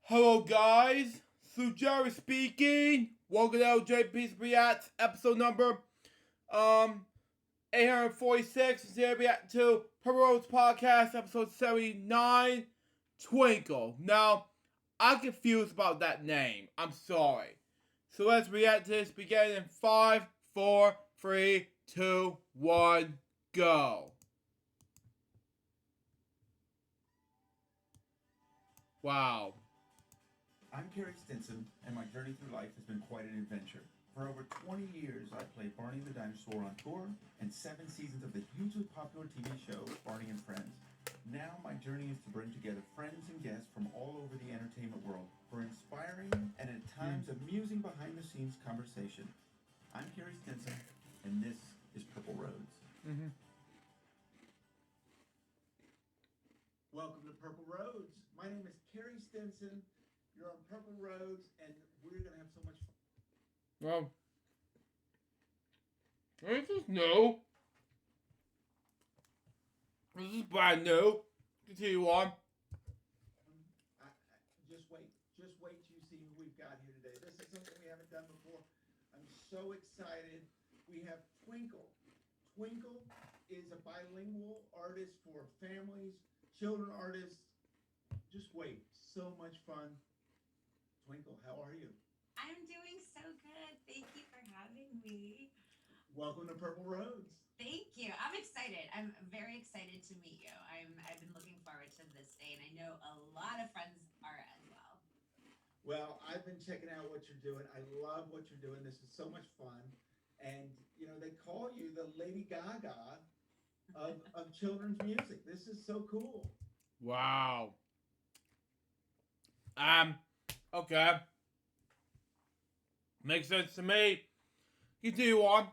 Hello guys, Sue Jerry speaking. Welcome to LJPCBM episode number 846. Today we react to Pero's podcast episode 79, Twinkle. Now, I'm confused about that name. I'm sorry. So let's react to this beginning in 5, 4, 3, 2, 1, go. Wow. I'm Carrie Stinson, and my journey through life has been quite an adventure. For over 20 years, I played Barney the Dinosaur on tour and 7 seasons of the hugely popular TV show Barney and Friends. Now my journey is to bring together friends and guests from all over the entertainment world for inspiring and at times amusing behind-the-scenes conversation. I'm Carrie Stinson, and this is Purple Roads. Welcome to Purple Roads. My name is Carrie Stinson. You're on Purple Roads, and we're going to have so much fun. Well, this is new. This is brand new. Continue on. Just wait till you see who we've got here today. This is something we haven't done before. I'm so excited. We have Twinkle. Twinkle is a bilingual artist for families, children artists. Just wait. So much fun. Twinkle, how are you? I'm doing so good. Thank you for having me. Welcome to Purple Roads. Thank you. I'm excited. I'm very excited to meet you. I've been looking forward to this day, and I know a lot of friends are as well. Well, I've been checking out what you're doing. I love what you're doing. This is so much fun. And, you know, they call you the Lady Gaga of children's music. This is so cool. Wow. Okay. Makes sense to me. Continue on.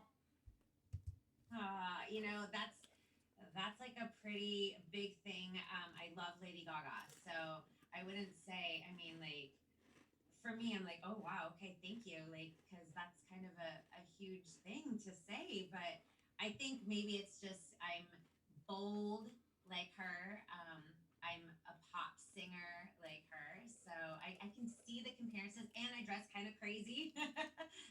You know, that's like a pretty big thing. I love Lady Gaga, so I wouldn't say. I mean, like for me, I'm like, oh wow, okay, thank you, like because that's kind of a huge thing to say. But I think maybe it's just I'm bold like her. I'm a pop singer like her, so I can see the comparisons, and I dress kind of crazy,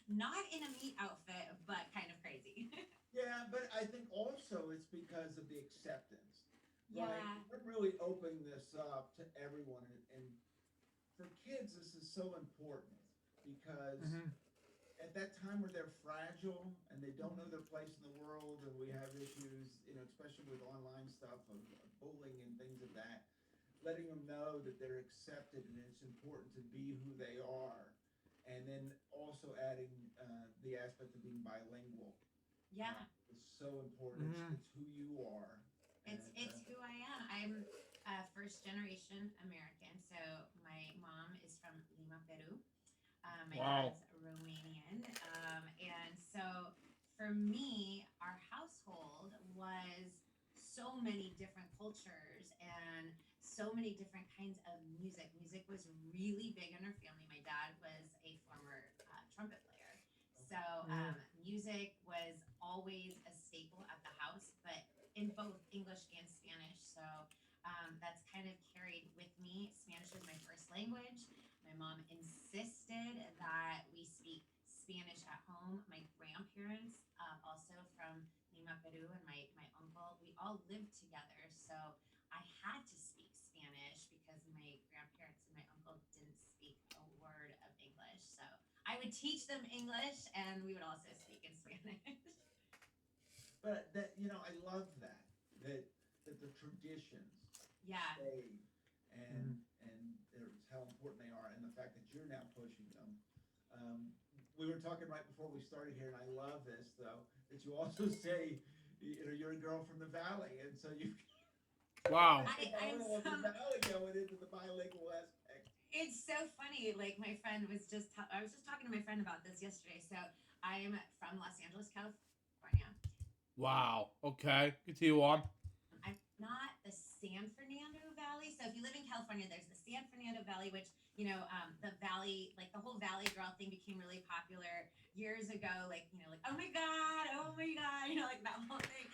not in a meat outfit, but kind of crazy. Yeah, but I think also it's because of the acceptance. Yeah. Right? We're really opening this up to everyone. And for kids, this is so important because at that time where they're fragile and they don't know their place in the world, and we have issues, you know, especially with online stuff of bullying and things of that, letting them know that they're accepted and it's important to be who they are. And then also adding the aspect of being bilingual. Yeah. It's so important. It's who you are. It's who I am. I'm first generation American. So my mom is from Lima, Peru. My Wow. dad's Romanian. And so for me, our household was so many different cultures and so many different kinds of music. Music was really big in our family. My dad was a former trumpet player. So music was always a staple at the house, but in both English and Spanish. So that's kind of carried with me. Spanish is my first language. My mom insisted that we speak Spanish at home. My grandparents, also from Lima, Peru, and my uncle, we all lived together. So I had to speak Spanish because my grandparents and my uncle didn't speak a word of English. So I would teach them English, and we would also speak in Spanish. But that, you know, I love that the traditions Yeah. stay and there's how important they are, and the fact that you're now pushing them. We were talking right before we started here, and I love this though that you also say, you know, you're a girl from the valley, and so you. Wow. I'm Of the so, valley going into the bilingual aspect. it's so funny. Like my friend was I was just talking to my friend about this yesterday. So I'm from Los Angeles, California. Wow. Okay. Continue on. I'm not the San Fernando Valley. So if you live in California, there's the San Fernando Valley, which the valley, like the whole Valley Girl thing, became really popular years ago. Like like oh my god, like that whole thing.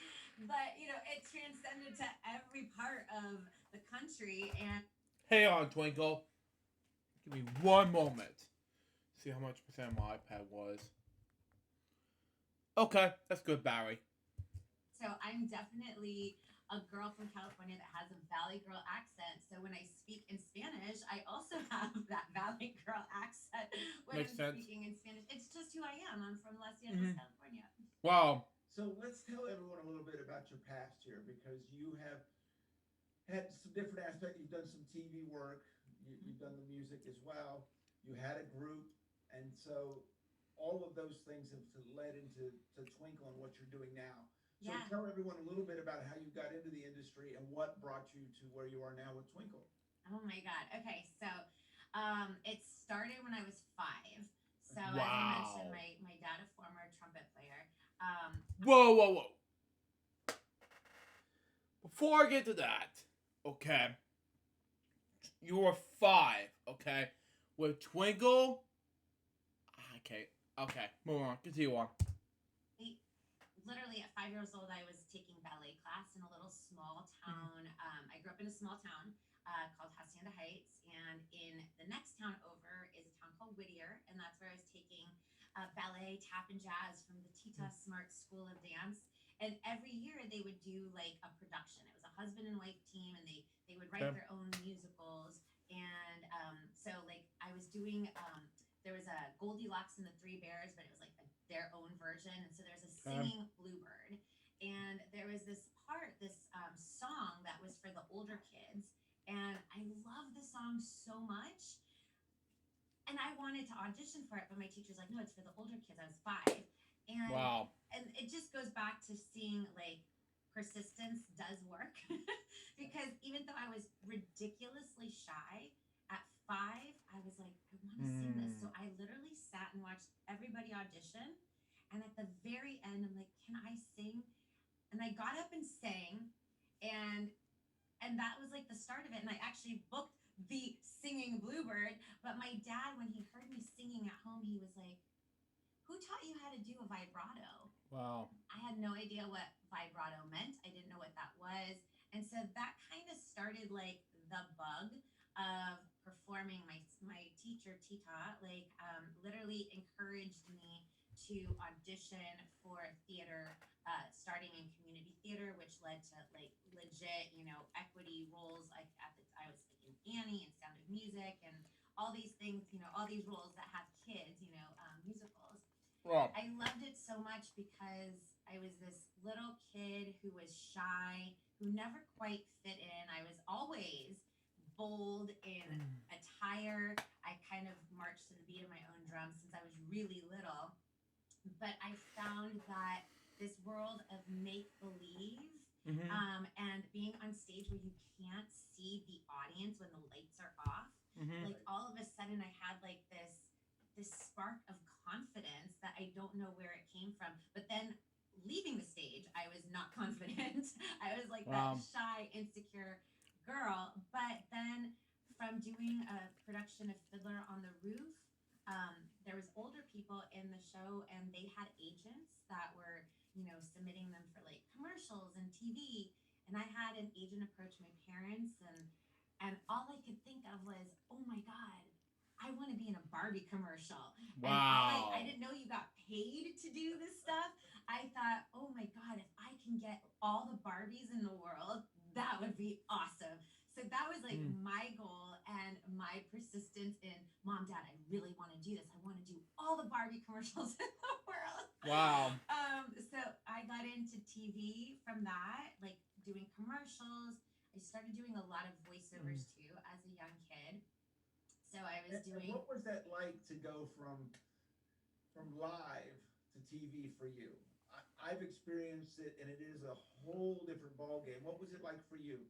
But it transcended to every part of the country, and Hey on, Twinkle. Give me one moment. See how much percent my iPad was. Okay, that's good, Barry. So I'm definitely a girl from California that has a Valley girl accent. So when I speak in Spanish, I also have that Valley girl accent when Makes I'm sense. speaking in Spanish. It's just who I am. I'm from Los Angeles, California. Wow. So let's tell everyone a little bit about your past here, because you have had some different aspects. You've done some TV work. You've done the music as well. You had a group, and so all of those things have led into Twinkle and what you're doing now. So Yeah. tell everyone a little bit about how you got into the industry and what brought you to where you are now with Twinkle. Oh my God. Okay, so it started when I was 5. So as I Wow. mentioned, my dad, a former trumpet player. Whoa. Before I get to that, okay, you were 5, okay, with Twinkle. Okay, move on, continue on. Literally at 5 years old, I was taking ballet class in a little small town. I grew up in a small town called Hacienda Heights, and in the next town over is a town called Whittier, and that's where I was taking ballet, tap, and jazz from the Tita Smart School of Dance. And every year they would do like a production. It was a husband and wife team, and they would write their own musicals. And so like I was doing. There was a Goldilocks and the Three Bears, but it was like their own version. And so there's a singing bluebird, and there was this song that was for the older kids, and I love the song so much, and I wanted to audition for it, but my teacher's like, no, it's for the older kids. I was 5, and Wow. and it just goes back to seeing like persistence does work, because even though I was ridiculously shy at 5, I was like, I want to sing this. So I literally sat and watched everybody audition, and at the very end, I'm like, can I sing? And I got up and sang, and that was like the start of it. And I actually booked the singing bluebird. But my dad, when he heard me singing at home, he was like, who taught you how to do a vibrato? Wow. I had no idea what vibrato meant. I didn't know what that was. And so that kind of started like the bug of performing. My teacher, Tita, like literally encouraged me to audition for theater, starting in community theater, which led to like legit, equity roles. Like I was like in Annie and Sound of Music and all these things, all these roles that have kids, musicals. Wow. I loved it so much because I was this little kid who was shy, who never quite fit in. I was always bold in attire. I kind of marched to the beat of my own drum since I was really little. But I found that this world of make believe, and being on stage where you can't see the audience when the lights are off, like all of a sudden I had like this spark of confidence that I don't know where it came from. But then leaving the stage, I was not confident. I was like that shy, insecure girl. But then from doing a production of Fiddler on the Roof, there was older people in the show, and they had agents that were, submitting them for like commercials and TV. And I had an agent approach my parents, and all I could think of was, oh my God, I want to be in a Barbie commercial. Wow. And I didn't know you got paid to do this stuff. I thought, oh my God, if I can get all the Barbies in the world, that would be awesome. So that was like my goal and my persistence in, Mom, Dad, I really want to do this. I want to do all the Barbie commercials in the world. Wow. So I got into TV from that, like doing commercials. I started doing a lot of voiceovers too as a young kid. So I was doing. What was that like to go from live to TV for you? I've experienced it, and it is a whole different ball game. What was it like for you?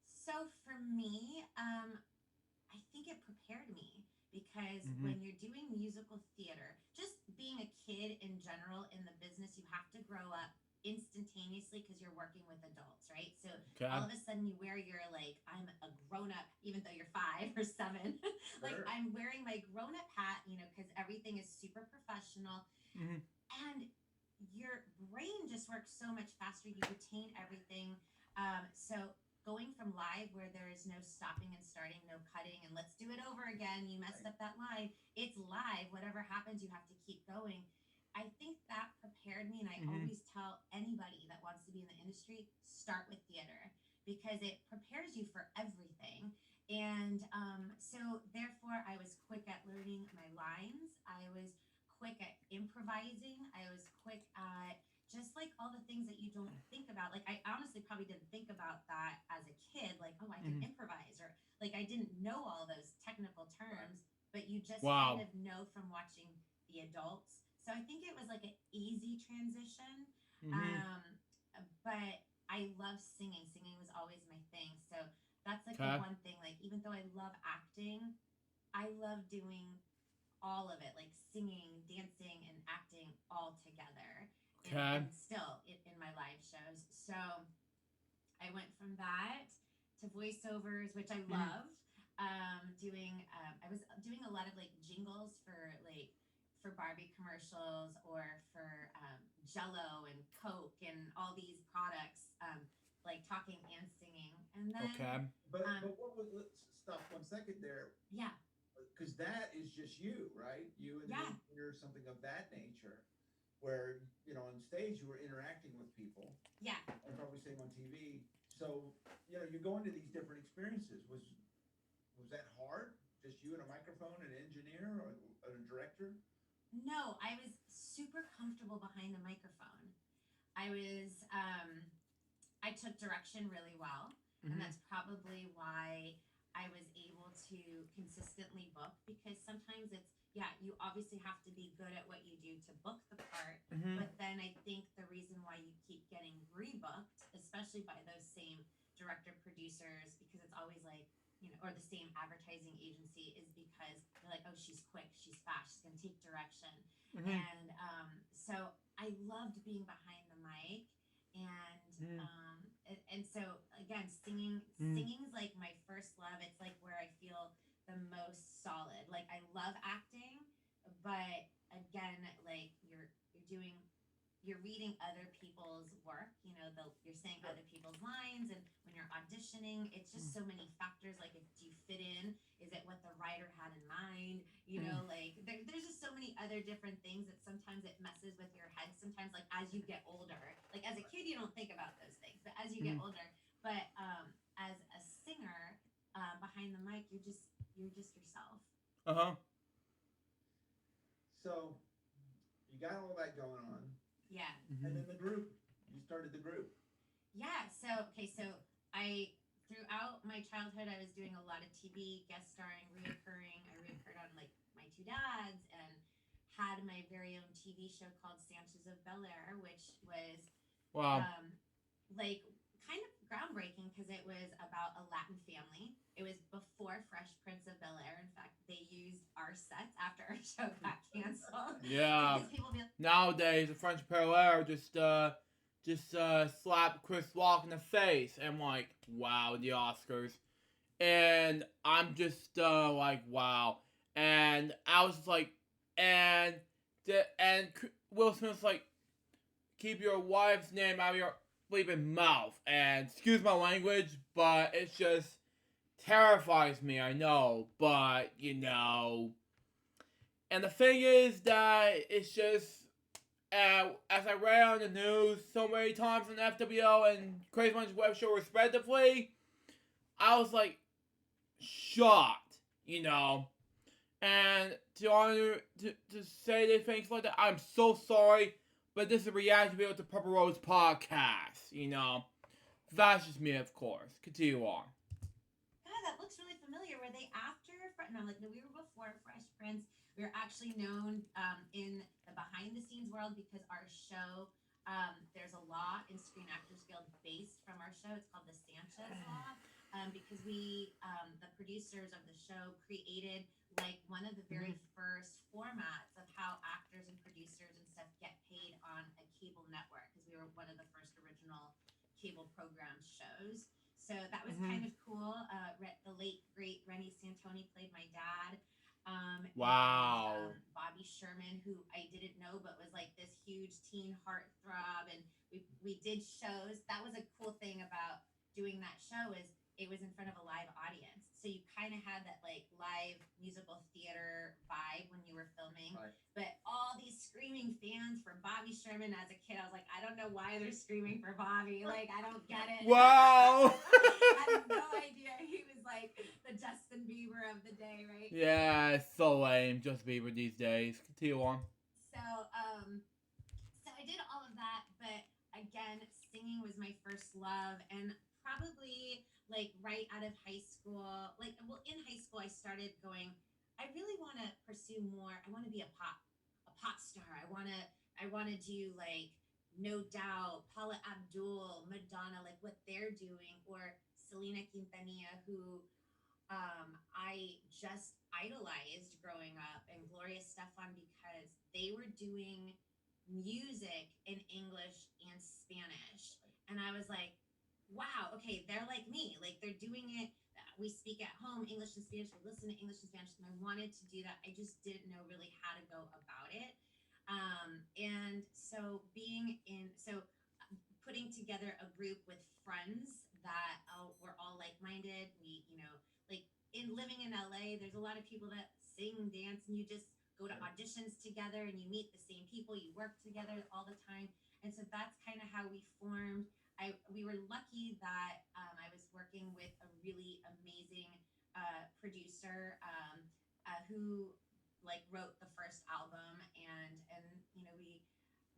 So for me, I think it prepared me because when you're doing musical theater, just being a kid in general in the business, you have to grow up instantaneously because you're working with adults, right? So all of a sudden you wear your like, I'm a grown up, even though you're 5 or 7. Like I'm wearing my grown up hat, because everything is super professional. And your brain just works so much faster. You retain everything. So going from live where there is no stopping and starting, no cutting, and let's do it over again. You messed up that line. It's live. Whatever happens, you have to keep going. I think that prepared me, and I always tell anybody that wants to be in the industry, start with theater because it prepares you for everything. And so, therefore, I was quick at learning my lines. I was quick at improvising. I was quick at just like all the things that you don't think about. Like, I honestly probably didn't think about that as a kid. Like, oh, I can improvise, or like I didn't know all those technical terms, but you just kind Wow. of know from watching the adults. So I think it was like an easy transition. Um, but I love singing. Singing was always my thing. So that's like the Okay. one thing. Like, even though I love acting, I love doing all of it, like singing, dancing, and acting all together. Okay. And still in my live shows. So I went from that to voiceovers, which I love. I was doing a lot of like jingles for Barbie commercials or for Jello and Coke and all these products, like talking and singing. And then Okay. But what was? Let's stop 1 second there, yeah, because that is just you, right? You and Yeah. or something of that nature, where on stage you were interacting with people, yeah. and probably same on TV. So you go into these different experiences. Was that hard? Just you and a microphone, and an engineer, or a director? No, I was super comfortable behind the microphone. I was I took direction really well, and that's probably why I was able to consistently book because sometimes it's yeah, you obviously have to be good at what you do to book the part, but then I think the reason why you keep getting rebooked, especially by those same director producers, because it's always like or the same advertising agency, is because they're like, oh, she's quick, she's fast, she's gonna take direction, and so I loved being behind the mic, and so again, singing is like my first love. It's like where I feel the most solid. Like I love acting, but again, like you're reading other people's work. You're saying other people's lines, and when you're auditioning, it's just so many factors. Like, if do you fit in? Is it what the writer had in mind? Like there's just so many other different things that sometimes it messes with your head. Sometimes, like as you get older, like as a kid, you don't think about those things, but as you get older, but as a singer, behind the mic, you're just yourself. So you got all that going on, Yeah. and then the group. You started the group. Yeah. So I throughout my childhood, I was doing a lot of TV guest starring, reoccurring. I reoccurred on like My Two Dads, and had my very own TV show called Sanchez of Bel Air, which was Wow. like kind of groundbreaking because it was about a Latin family. It was before Fresh Prince of Bel Air. In fact, they used our sets after our show got canceled. Yeah. Because people be like, Nowadays, the French Parallel just slap Chris Rock in the face, and I'm like, wow, the Oscars, and I'm just like, wow, and I was just like, and Will Smith's like, keep your wife's name out of your bleeping mouth, and excuse my language, but it just terrifies me. I know, but and the thing is that it's just. As I read on the news so many times on FWO and Crazy Munch's web show respectively, I was like shocked, and to say these things like that, I'm so sorry, but this is a reaction video to Purple Rose podcast, That's just me, of course. Continue on. God, that looks really familiar. Were they after? No, like no, we were before Fresh Prince. We were actually known in the behind-the-scenes world because our show, there's a law in Screen Actors Guild based from our show. It's called the Sanchez Law, because the producers of the show, created like one of the very first formats of how actors and producers and stuff get paid on a cable network, because we were one of the first original cable program shows. So that was kind of cool. The late, great Rennie Santoni played my dad. Wow. And Bobby Sherman, who I didn't know, but was like this huge teen heartthrob. And we did shows. That was a cool thing about doing that show is it was in front of a live audience. So you kind of had that like live musical theater vibe when you were filming. Right. But all these screaming fans for Bobby Sherman as a kid, I was like, I don't know why they're screaming for Bobby. Like, I don't get it. Wow. I had no idea he was like the Justin Bieber of the day, right? Yeah, it's so lame. Just Bieber these days. Continue on. So I did all of that, but again, singing was my first love, and probably like right out of high school, in high school, I started going. I really want to pursue more. I want to be a pop star. I want to do like No Doubt, Paula Abdul, Madonna, like what they're doing, or Selena Quintanilla, who I just idolized growing up, and Gloria Stefan, because they were doing music in English and Spanish. And I was like, wow, okay, they're like me. Like they're doing it. We speak at home English and Spanish. We listen to English and Spanish. And I wanted to do that. I just didn't know really how to go about it. And so putting together a group with friends that were all like-minded. We, like living in LA, there's a lot of people that sing, dance, and you just go to auditions together and you meet the same people, you work together all the time. And so that's kind of how we formed. We were lucky that I was working with a really amazing producer who like wrote the first album, and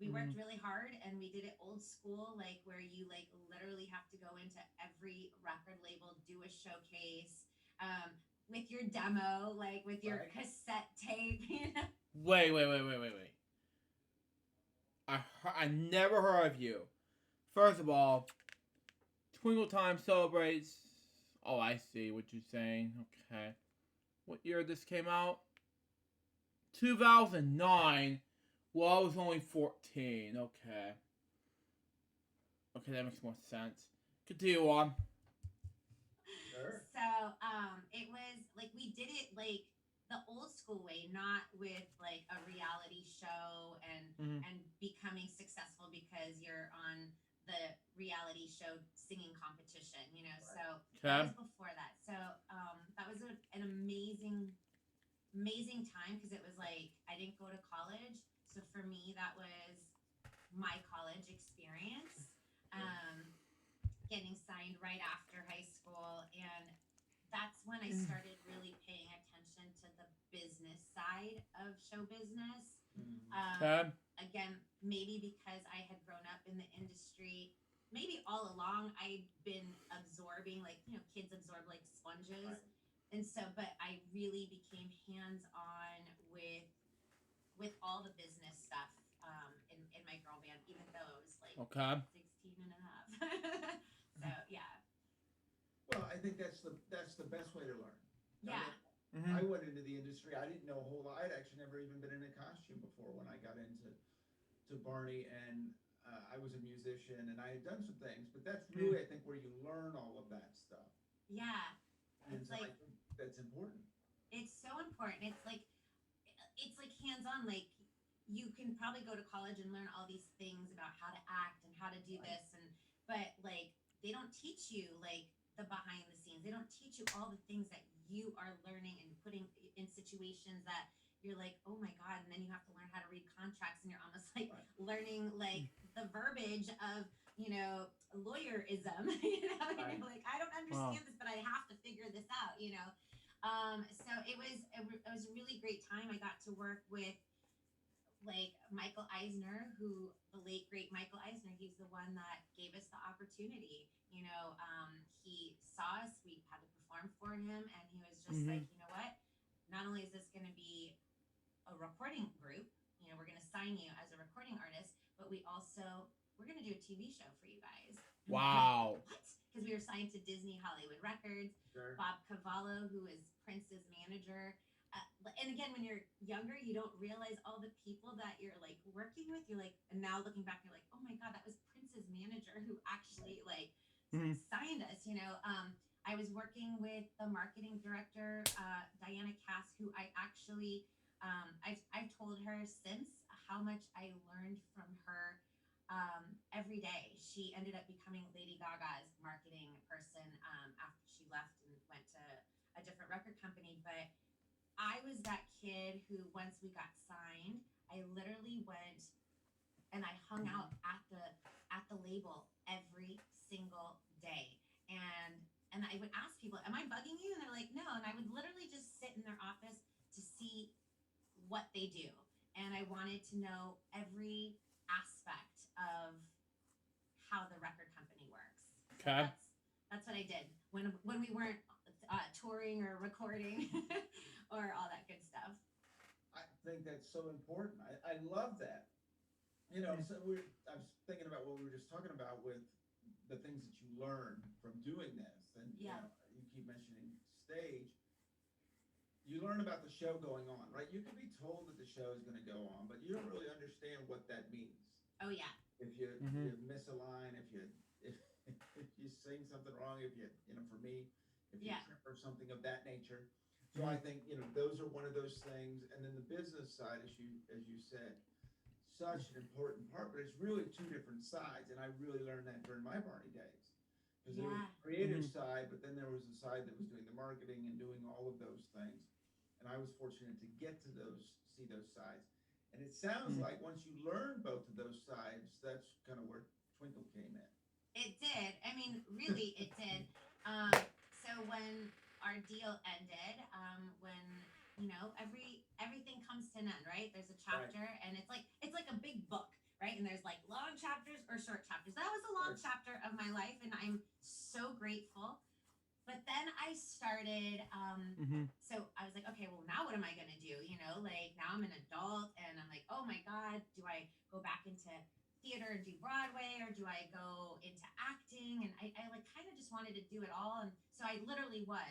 we worked really hard, and we did it old school, like where you like literally have to go into every record label, do a showcase with your demo, like with your cassette tape. Wait. I never heard of you. First of all, Twinkle Time celebrates. Oh, I see what you're saying. Okay. What year this came out? 2009. Well, I was only 14. Okay. Okay, that makes more sense. Continue on. Sure. So it was like we did it like the old school way, not with like a reality show and becoming successful because you're on the reality show singing competition, Right. So that was before that. So that was an amazing time, because it was like I didn't go to college, so for me that was my college experience. Getting signed right after high school, and that's when I started really paying attention to the business side of show business. Again, maybe because I had grown up in the industry, maybe all along I'd been absorbing, like, kids absorb like sponges. Right. And so, but I really became hands on with all the business stuff in my girl band, even though I was like 16 and a half. So, yeah. Well, I think that's the best way to learn. Yeah. I went into the industry. I didn't know a whole lot. I'd actually never even been in a costume before when I got into Barney, and I was a musician, and I had done some things. But that's really, I think, where you learn all of that stuff. Yeah. And It's so like, I think that's important. it's so important. It's like hands on. Like you can probably go to college and learn all these things about how to act and how to do this, but like they don't teach you like the behind the scenes. They don't teach you all the things that you are learning and putting in situations that you're like, oh my god, and then you have to learn how to read contracts, and you're almost like learning like the verbiage of lawyerism. And you're like, I don't understand this, but I have to figure this out. So it was a really great time. I got to work with like Michael Eisner, who the late great Michael Eisner, he's the one that gave us the opportunity. He saw us, we had to perform for him, and he was just like, you know what? Not only is this going to be a recording group, we're going to sign you as a recording artist, but we're going to do a TV show for you guys. Wow. Like, what? Because we were signed to Disney Hollywood Records. Sure. Bob Cavallo, who is Prince's manager. And again, when you're younger, you don't realize all the people that you're like working with. You're like, and now looking back, you're like, oh my god, that was Prince's manager who actually like signed us. I was working with the marketing director, Diana Cass, who I actually, I've told her since how much I learned from her every day. She ended up becoming Lady Gaga's marketing person after she left and went to a different record company. But I was that kid who, once we got signed, I literally went and I hung out at the label every single day. And I would ask people, "Am I bugging you?" And they're like, "No." And I would literally just sit in their office to see what they do. And I wanted to know every aspect of how the record company works. So Okay. that's what I did when we weren't touring or recording or all that good stuff. I think that's so important. I love that. You know, so I was thinking about what we were just talking about with the things that you learn from doing this, and Yeah. you keep mentioning stage. You learn about the show going on, right? You can be told that the show is going to go on, but you don't really understand what that means. Oh yeah. If you miss a line, if if you sing something wrong, if you know, for me, if you trip or something of that nature. So I think those are one of those things, and then the business side, as you said, such an important part, but it's really two different sides, and I really learned that during my Barney days. Because there was the creative side, but then there was the side that was doing the marketing and doing all of those things. And I was fortunate to get to see those sides. And it sounds like once you learn both of those sides, that's kind of where Twinkle came in. It did. I mean, really, it did. So when our deal ended, when everything comes to an end, right? There's a chapter, and it's like a big book, right? And there's like long chapters or short chapters. That was a long chapter of my life, and I'm so grateful. But then I started, so I was like, okay, well, now what am I going to do? Like now I'm an adult and I'm like, oh my God, do I go back into theater and do Broadway, or do I go into acting? And I like kind of just wanted to do it all. And so I literally was,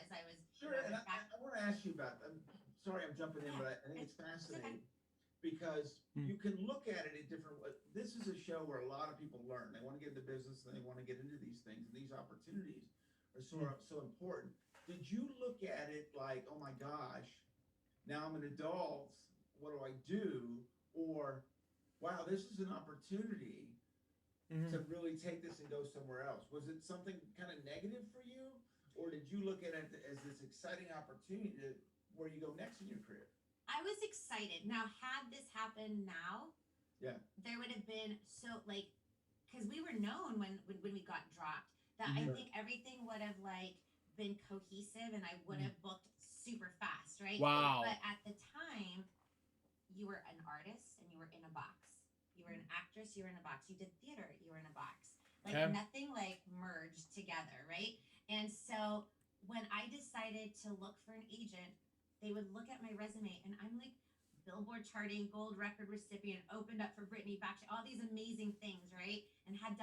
Sure. And I want to ask you about, I'm sorry, I'm jumping in, but I think it's fascinating because you can look at it in different ways. This is a show where a lot of people learn. They want to get into business and they want to get into these things, and these opportunities are so important. Did you look at it like, oh my gosh, now I'm an adult, what do I do? Or, wow, this is an opportunity to really take this and go somewhere else. Was it something kind of negative for you? Or did you look at it as this exciting opportunity to where you go next in your career? I was excited. Now, had this happened now, there would have been because we were known when we got dropped, that I think everything would have been cohesive, and I would have booked super fast, right? Wow. But at the time, you were an artist and you were in a box. You were an actress, you were in a box. You did theater, you were in a box. Nothing merged together, right? And so when I decided to look for an agent, they would look at my resume, and I'm like Billboard charting, gold record recipient, opened up for Britney, Backstreet, all these amazing things, right? And we had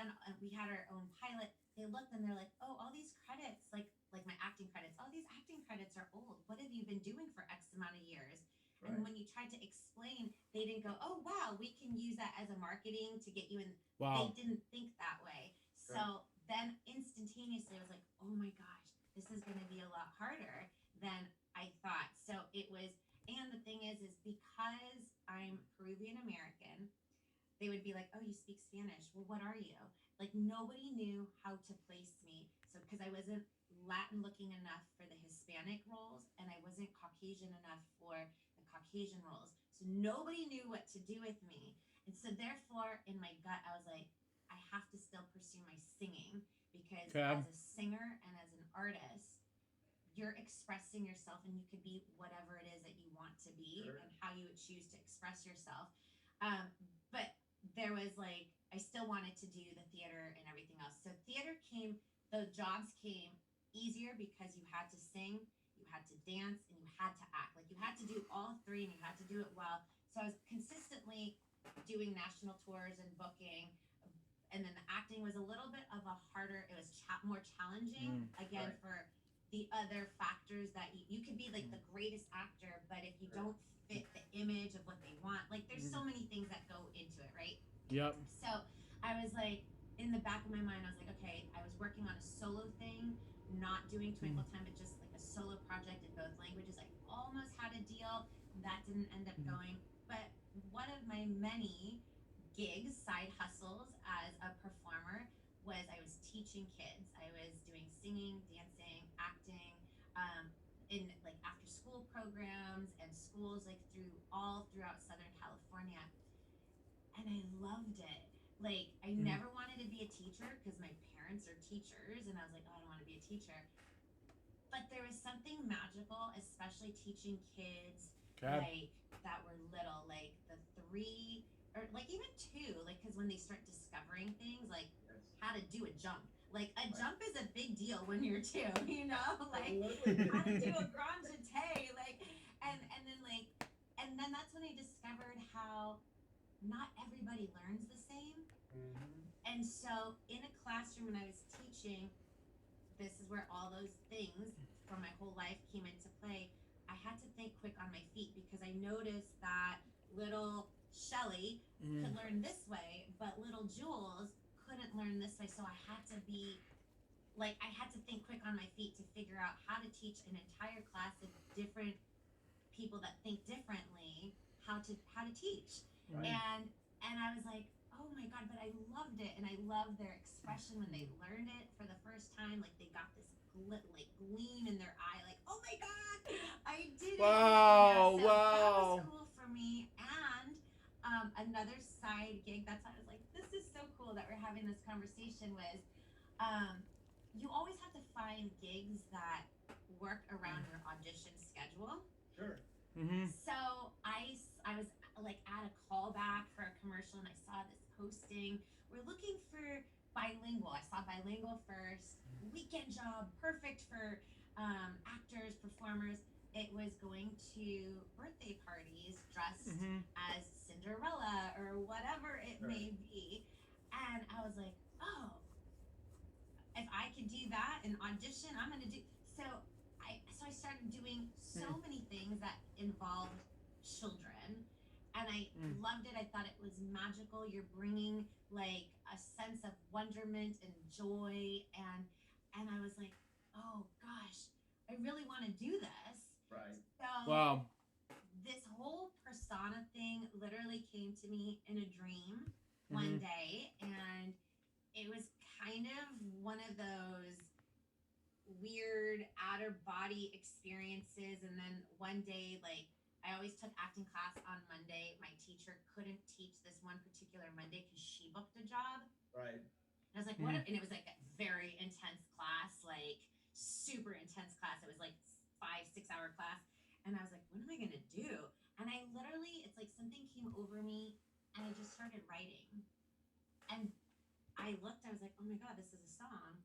our own pilot. They looked and they're like, oh, all these credits, like my acting credits, all these acting credits are old. What have you been doing for X amount of years? Right. And when you tried to explain, they didn't go, oh, wow, we can use that as a marketing to get you in. Wow. They didn't think that way. So then instantaneously, I was like, oh my gosh, this is going to be a lot harder than I thought. So it was, and the thing is because I'm Peruvian American, they would be like, oh, you speak Spanish. Well, what are you? Like, nobody knew how to place me. So, because I wasn't Latin looking enough for the Hispanic roles, and I wasn't Caucasian enough for the Caucasian roles. So nobody knew what to do with me. And so therefore, in my gut, I was like, I have to still pursue my singing, because as a singer and as an artist, you're expressing yourself, and you could be whatever it is that you want to be and how you would choose to express yourself. But there was I still wanted to do the theater and everything else. So the jobs came easier because you had to sing, you had to dance, and you had to act. You had to do all three, and you had to do it well. So I was consistently doing national tours and booking. And then the acting was a little bit of a harder, it was more challenging, for the other factors that you could be the greatest actor, but if you don't fit the image of what they want, there's so many things that go into it, right? Yep. So I was in the back of my mind, I was like, okay, I was working on a solo thing, not doing Twinkle Time, but just a solo project in both languages. I almost had a deal, that didn't end up going. But one of my many gigs side hustles as a performer was I was teaching kids. I was doing singing, dancing, acting, in like after school programs and schools like all throughout Southern California. And I loved it. Like I never wanted to be a teacher because my parents are teachers and I was like, oh, I don't want to be a teacher. But there was something magical, especially teaching kids like that were little, like the 3 or like even 2, like because when they start discovering things like how to do a jump. Like a jump is a big deal when you're 2, you know? Like how to do a grand jeté, like and then like and then that's when I discovered how not everybody learns the same. And so in a classroom when I was teaching, this is where all those things from my whole life came into play. I had to think quick on my feet because I noticed that little Shelly could learn this way, but little Jules couldn't learn this way. So I had to be like, I had to think quick on my feet to figure out how to teach an entire class of different people that think differently how to teach. And I was like, oh my god, but I loved it, and I loved their expression when they learned it for the first time. Like they got this gleam in their eye, like, oh my god, I did it. Wow, so wow. That was cool for me. And another side gig, that's why I was like, this is so cool that we're having this conversation, was you always have to find gigs that work around your audition schedule. Sure. So I was like at a callback for a commercial and I saw this posting. We're looking for bilingual. I saw bilingual first. Weekend job, perfect for actors, performers. It was going to birthday parties dressed as Cinderella or whatever it may be. And I was like, oh, if I could do that and audition, I'm going to do. So I started doing so many things that involved children, and I loved it. I thought it was magical. You're bringing like a sense of wonderment and joy, and I was like, oh gosh, I really want to do this. Right. So Wow. this whole persona thing literally came to me in a dream one day, and it was kind of one of those weird outer body experiences. And then one day, like I always took acting class on Monday. My teacher couldn't teach this one particular Monday because she booked a job. Right. And I was like, what? And it was like a very intense class, like super intense class. It was like 5-6 hour class. And I was like, what am I going to do? And I literally, it's like something came over me and I just started writing. And I looked, I was like, oh my God, this is a song.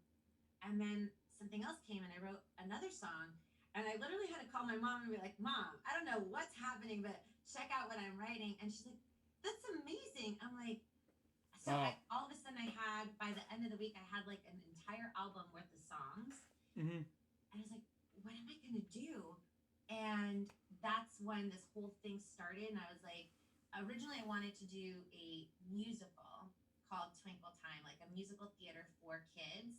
And then something else came and I wrote another song. And I literally had to call my mom and be like, Mom, I don't know what's happening, but check out what I'm writing. And she's like, that's amazing. I'm like, so all of a sudden by the end of the week, I had like an entire album worth of songs. And I was like, what am I going to do? And that's when this whole thing started. And I was like, originally I wanted to do a musical called Twinkle Time, like a musical theater for kids.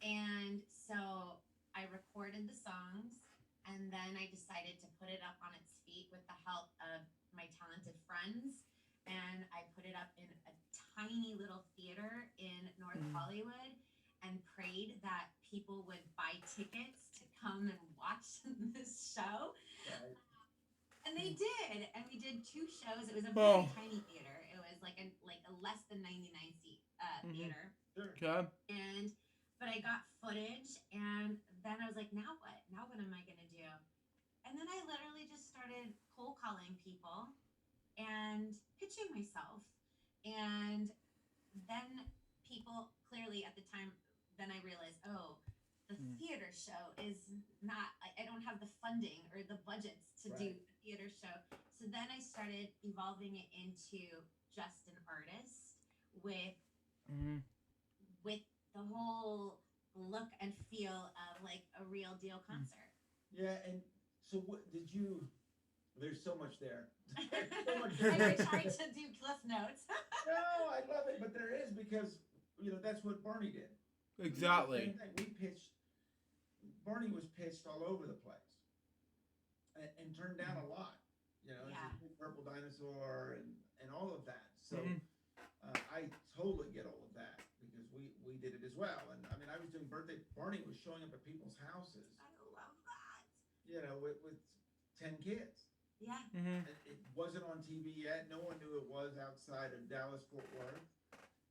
And so I recorded the songs, and then I decided to put it up on its feet with the help of my talented friends. And I put it up in a tiny little theater in North Hollywood and prayed that people would buy tickets to come and watch this show. Right. And they did. And we did 2 shows. It was a very tiny theater. It was like a less than 99 seat theater. Sure. Okay. But I got footage, and then I was like, now what? Now what am I going to do? And then I literally just started cold calling people and pitching myself. And then people clearly at the time, then I realized, oh, the theater show is not, I don't have the funding or the budgets to do the theater show. So then I started evolving it into just an artist with the whole look and feel of like a real deal concert. Yeah, and so what did you? There's so much there. So much I tried to do cliff notes. No, I love it, but there is, because that's what Barney did. Exactly. We pitched. Barney was pitched all over the place, and turned down a lot. Yeah. Purple Dinosaur and all of that. So Barney was showing up at people's houses, I love that. you know, with 10 kids. Yeah. Mm-hmm. It wasn't on TV yet. No one knew it was outside of Dallas Fort Worth,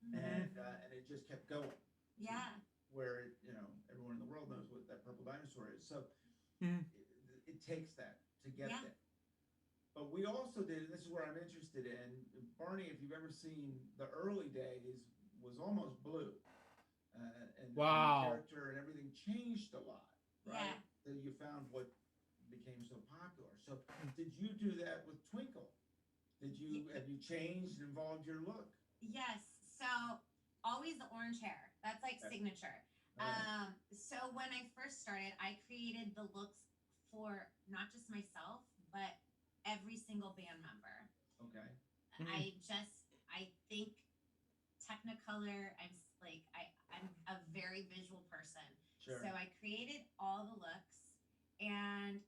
Mhm. and it just kept going. Yeah. Where everyone in the world knows what that purple dinosaur is. So Mhm. it takes that to get Yeah. there. But we also did, and this is where I'm interested in, Barney, if you've ever seen the early days, was almost blue. And Wow. the character and everything changed a lot, right? Yeah. So you found what became so popular. So did you do that with Twinkle? Have you changed and evolved your look? Yes. So always the orange hair. That's like Okay. signature. Alright. So when I first started, I created the looks for not just myself, but every single band member. Okay. I think Technicolor. I'm a very visual person. Sure. So I created all the looks, and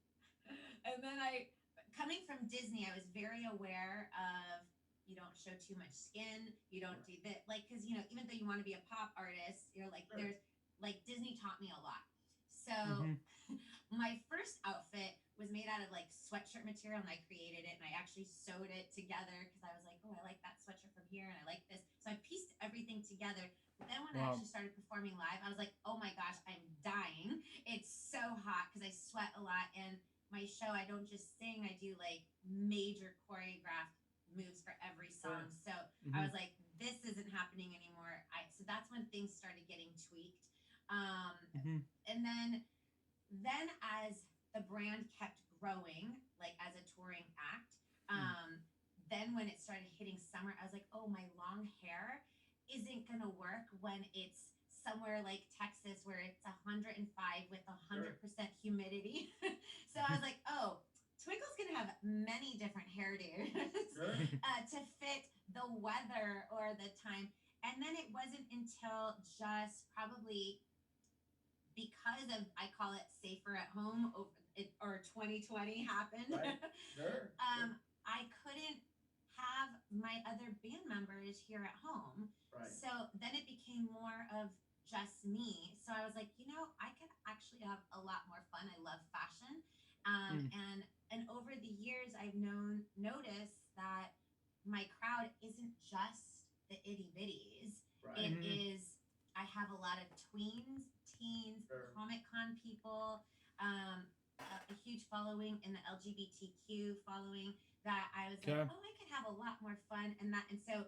then coming from Disney, I was very aware of you don't show too much skin, you don't do that, like, because even though you want to be a pop artist, you're like Sure. there's like Disney taught me a lot. So Mhm. my first outfit was made out of like sweatshirt material, and I created it, and I actually sewed it together because I was like, oh, I like that sweatshirt from here, and I like this. So I pieced everything together. But then when I Wow. actually started performing live, I was like, oh my gosh, I'm dying. It's so hot because I sweat a lot. And my show, I don't just sing, I do like major choreographed moves for every song. So I was like, this isn't happening anymore. So that's when things started getting tweaked. Mhm. And then as the brand kept growing, like as a touring act, then when it started hitting summer, I was like, oh, my long hair isn't gonna work when it's somewhere like Texas where it's 105 with 100% humidity. So I was like, oh, Twinkle's gonna have many different hairdos Sure. to fit the weather or the time. And then it wasn't until just probably because of I call it safer at home or 2020 happened. Right. Sure. I couldn't have my other band members here at home. Right. So then it became more of just me. So I was like, I could actually have a lot more fun. I love fashion. And over the years I've noticed that my crowd isn't just the itty bitties. Right. It is I have a lot of tweens, teens, Sure. Comic Con people, a huge following in the LGBTQ following that I was like, Okay. oh, I could have a lot more fun and so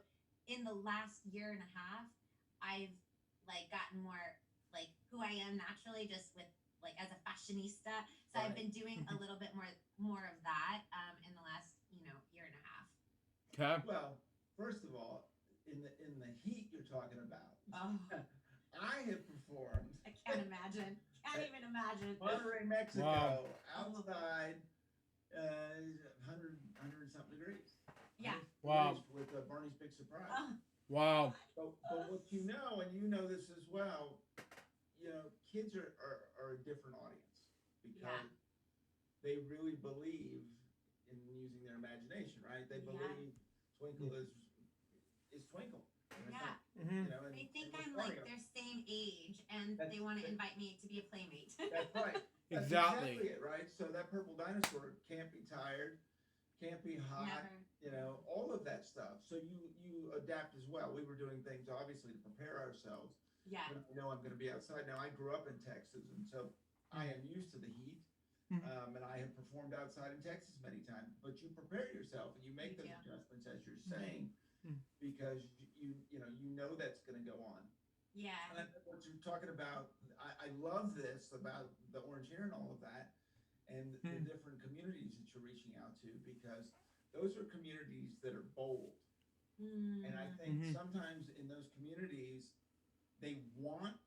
in the last year and a half, I've like gotten more like who I am naturally just with like as a fashionista. So I've Right. been doing a little bit more of that in the last year and a half. Okay. Well, first of all, in the heat you're talking about, Oh, I have performed I can't imagine. Can't even imagine. Monterrey, Mexico, Wow. outside, 100 something degrees. Yeah. 100 Wow. degrees with Barney's Big Surprise. Oh, Wow. But what you know, and you know this as well, kids are a different audience because they really believe in using their imagination, right? They Yeah. believe Twinkle is Twinkle. And it's Yeah. not, Mhm. and they think we're I'm funny. like their same age, and they want to invite me to be a playmate. That's right. That's Exactly. it, right? So that purple dinosaur can't be tired, can't be hot, Never. all of that stuff. So you adapt as well. We were doing things obviously to prepare ourselves. Yeah. When I know I'm going to be outside. Now I grew up in Texas, and so I am used to the heat. And I have performed outside in Texas many times. But you prepare yourself and you make You those do. adjustments as you're saying, because you know that's going to go on. Yeah. And I think what you're talking about, I love this about the orange hair and all of that, and the different communities that you're reaching out to, because those are communities that are bold. And I think sometimes in those communities, they want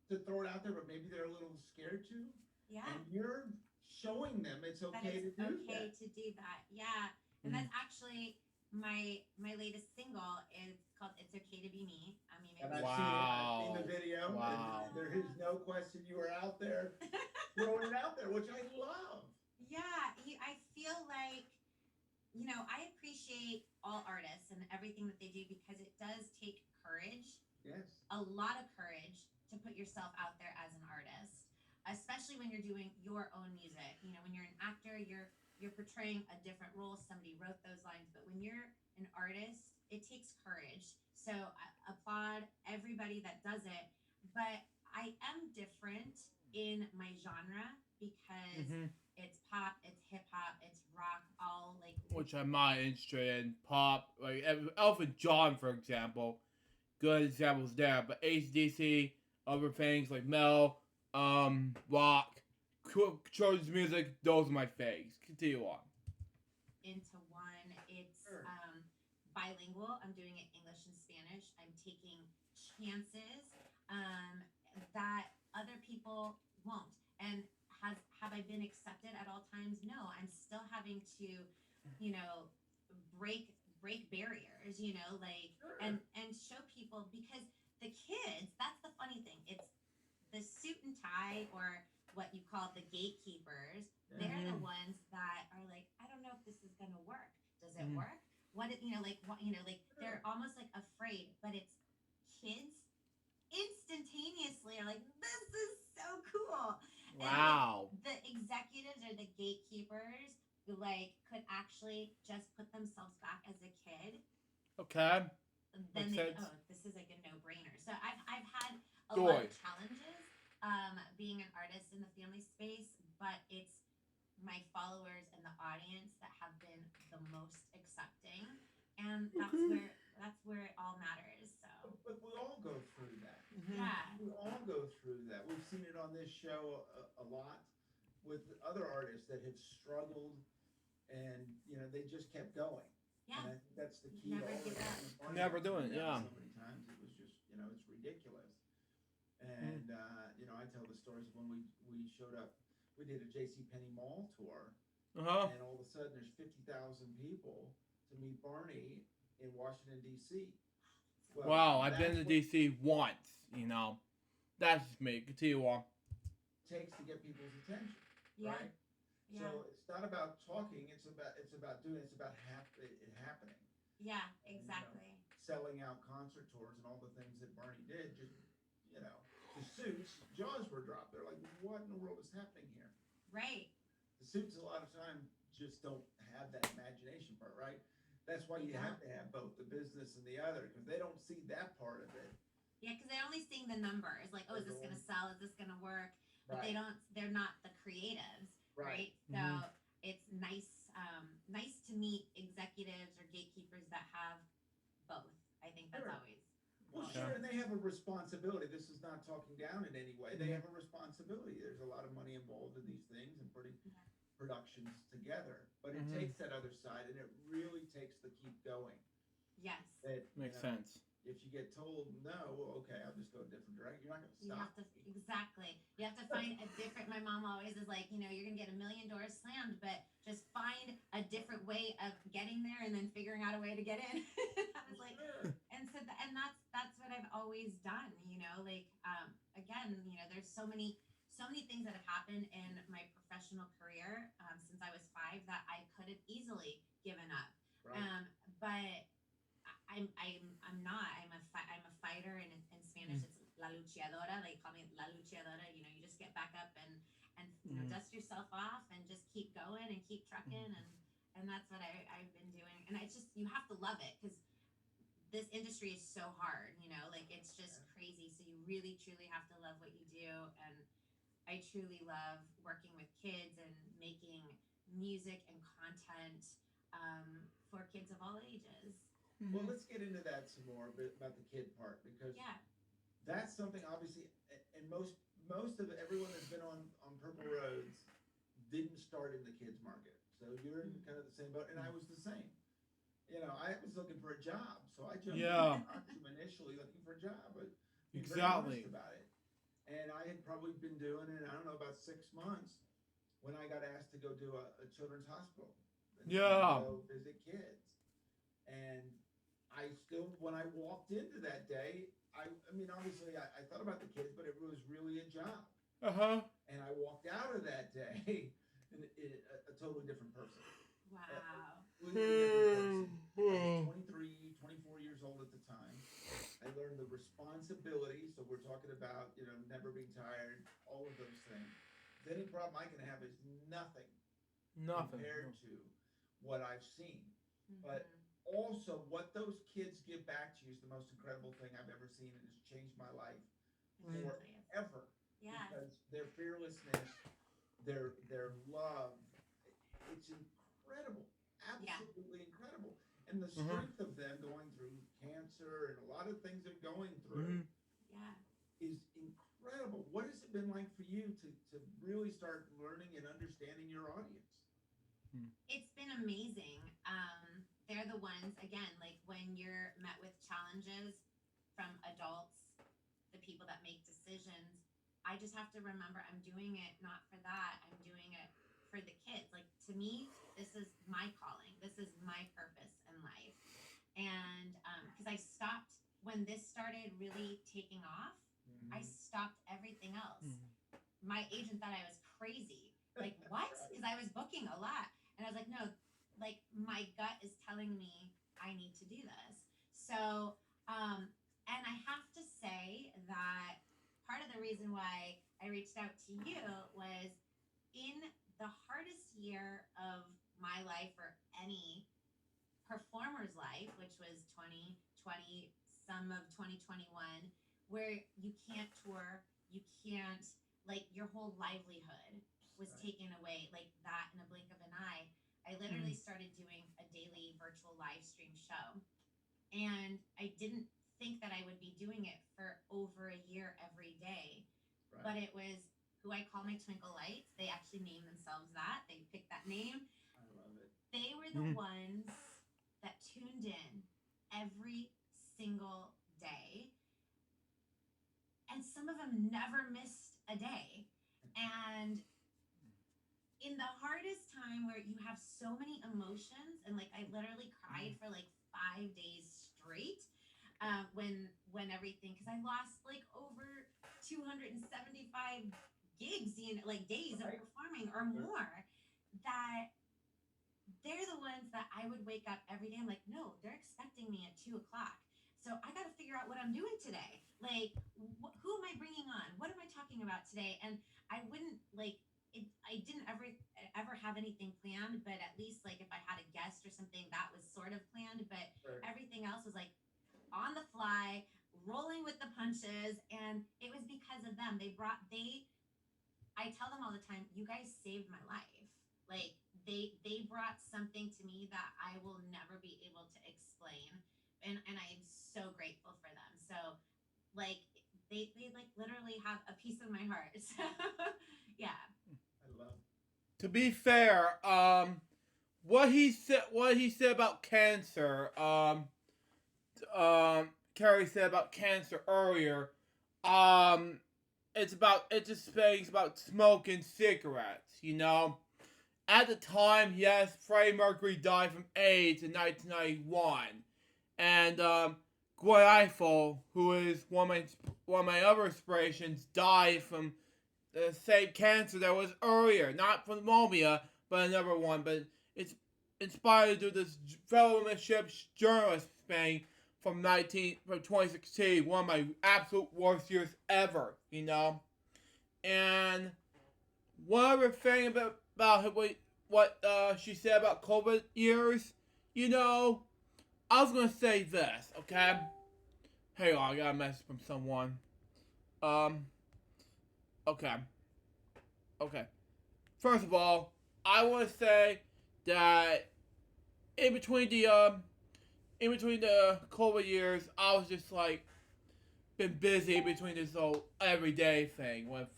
to throw it out there, but maybe they're a little scared to. Yeah. And you're showing them it's That okay to it's do okay that. to do that. Yeah. And that's actually my latest single is called "It's Okay to Be Me." I mean, And maybe I've seen the video, Wow. and there is no question you were out there throwing it out there, which I love. Yeah, I feel like I appreciate all artists and everything that they do because it does take courage, Yes. a lot of courage, to put yourself out there as an especially when you're doing your own music. You know, when you're an actor, you're portraying a different role. Somebody wrote those lines, but when you're an artist, it takes courage. So I applaud everybody that does it. But I am different in my genre because it's pop, it's hip hop, it's rock, all like. Which I'm not interested in. Pop, like Elton John, for example. Good examples there. But AC/DC, other things like metal, rock, children's music, those are my faves. Continue on. Into one, it's Sure. Bilingual. I'm doing it English and Spanish. I'm taking chances that other people won't. And have I been accepted at all times? No. I'm still having to, you know, break barriers, you know, like Sure. and show people, because the kids, that's the funny thing. It's the suit and tie, or what you call the gatekeepers. They're the ones that are like, I don't know if this is gonna work. Does it work? What you know, like what you know, like they're almost like afraid, but it's kids instantaneously are like, this is so cool. Wow. And the executives or the gatekeepers like could actually just put themselves back as a kid. Okay. Then Makes they sense. oh, this is like a no-brainer. So I've had a Joy. lot of challenges being an artist in the family space, but it's my followers and the audience that have been the most accepting, and that's where it all matters. So But we all go through that. yeah, We all go through that. We've seen it on this show a lot with other artists that have struggled, and they just kept going. yeah, And I think that's the key. Never to all give of up. it. Barney Never has doing it, done yeah. So many times it was just it's ridiculous. And I tell the stories of when we showed up. We did a JCPenney mall tour, and all of a sudden there's 50,000 people to meet Barney in Washington D.C. Well, Wow, I've that's been to what it DC once. That's just me. Continue on. takes to get people's attention, yeah, right? yeah, So it's not about talking; it's about doing. It's about it happening. yeah, exactly. Selling out concert tours and all the things that Barney did. Just the suits, jaws were dropped. They're like, what in the world is happening here? Right. The suits a lot of time just don't have that imagination part, right? That's why you have to have both the business and the other, because they don't see that part of it. Yeah, because they're only seeing the numbers. Like, oh, is this gonna sell? Is this gonna work? But Right. they're not the creatives, right? Mhm. So it's nice to meet executives or gatekeepers that have both. I think that's Sure. always. Well, Okay. sure, and they have a responsibility. This is not talking down in any way. They have a responsibility. There's a lot of money involved in these things and putting productions together. But it takes that other side, and it really takes the keep going. Yes. That Makes sense. If you get told no, well, okay, I'll just go a different direction. You're not going to You stop. have to exactly. You have to find a different. My mom always is like, you're gonna get 1,000,000 doors slammed, but just find a different way of getting there, and then figuring out a way to get in. I was like, Sure. and so that's what I've always done. Like again, there's so many things that have happened in my professional career since I was 5 that I could have easily given up. Right. But I'm not. I'm a fighter, and in Spanish it's la luchadora. They call me la luchadora. You just get back up and dust yourself off and just keep going and keep trucking, and that's what I've been doing. And it's just, you have to love it, because this industry is so hard. Like it's just crazy. So you really truly have to love what you do. And I truly love working with kids and making music and content for kids of all ages. Well, let's get into that some more about the kid part, because that's something obviously, and most of everyone that's been on Purple Roads didn't start in the kids market. So you're in kind of the same boat, and I was the same. I was looking for a job, so I jumped into initially looking for a job, but being very honest about it. And I had probably been doing it, I don't know, about 6 months when I got asked to go do a children's hospital. And go visit kids. And I still, when I walked into that day, I mean, obviously I thought about the kids, but it was really a job. And I walked out of that day a totally different person. Wow. Completely different person. I was 23, 24 years old at the time. I learned the responsibility. So we're talking about, you know, never being tired, all of those things. The only problem I can have is nothing Nothing. compared to what I've seen. But Mhm. also, what those kids give back to you is the most incredible thing I've ever seen, and it's changed my life Exactly. forever. Yeah. Because their fearlessness, their love, it's incredible, Yeah. absolutely incredible. And the Mm-hmm. strength of them going through cancer and a lot of things they're going through Mm-hmm. Yeah. is incredible. What has it been like for you to really start learning and understanding your audience? It's been amazing. They're the ones, again, like when you're met with challenges from adults, the people that make decisions. I just have to remember I'm doing it not for that. I'm doing it for the kids. Like to me, this is my calling. This is my purpose in life. And because I stopped when this started really taking off, I Mm-hmm. stopped everything else. Mm-hmm. My agent thought I was crazy. Like, what? Because I was booking a lot. And I was like, no, like my gut is telling me I need to do this. So, and I have to say that part of the reason why I reached out to you was in the hardest year of my life or any performer's life, which was 2020, some of 2021, where you can't tour, you can't, like, your whole livelihood was Right. taken away like that in a blink of an eye. I literally started doing a daily virtual live stream show. And I didn't think that I would be doing it for over a year every day. But Right. it was who I call my Twinkle Lights. They actually named themselves that. They picked that name. I love it. They were the ones that tuned in every single day. And some of them never missed a day. And in the hardest time where you have so many emotions, and like I literally cried for like 5 days straight, when everything, because I lost like over 275 gigs, like days of Right. performing or more, that they're the ones that I would wake up every day. I'm like, no, they're expecting me at 2 o'clock. So I got to figure out what I'm doing today. Like, who am I bringing on? What am I talking about today? And I wouldn't like it. I didn't ever have anything planned, but at least like if I had a guest or something, that was sort of planned. But Right. everything else was like on the fly, rolling with the punches, and it was because of them. I tell them all the time, you guys saved my life. Like they brought something to me that I will never be able to explain. And I am so grateful for them. So like they like literally have a piece of my heart. So yeah. I love. To be fair, what he said about cancer, Carrie said about cancer earlier, um, it just speaks about smoking cigarettes. At the time, yes, Freddie Mercury died from AIDS in 1991, and Gwen Eiffel, who is one of my other inspirations, died from the same cancer that was earlier, not from pneumonia, but another one. But it's inspired to do this fellowship journalist thing from 2016, one of my absolute worst years ever. And one other thing about what she said about COVID years, I was gonna say this, okay? Hang on, I got a message from someone. Um, okay, okay. First of all, I want to say that in between the COVID years, I was just like been busy between this whole everyday thing with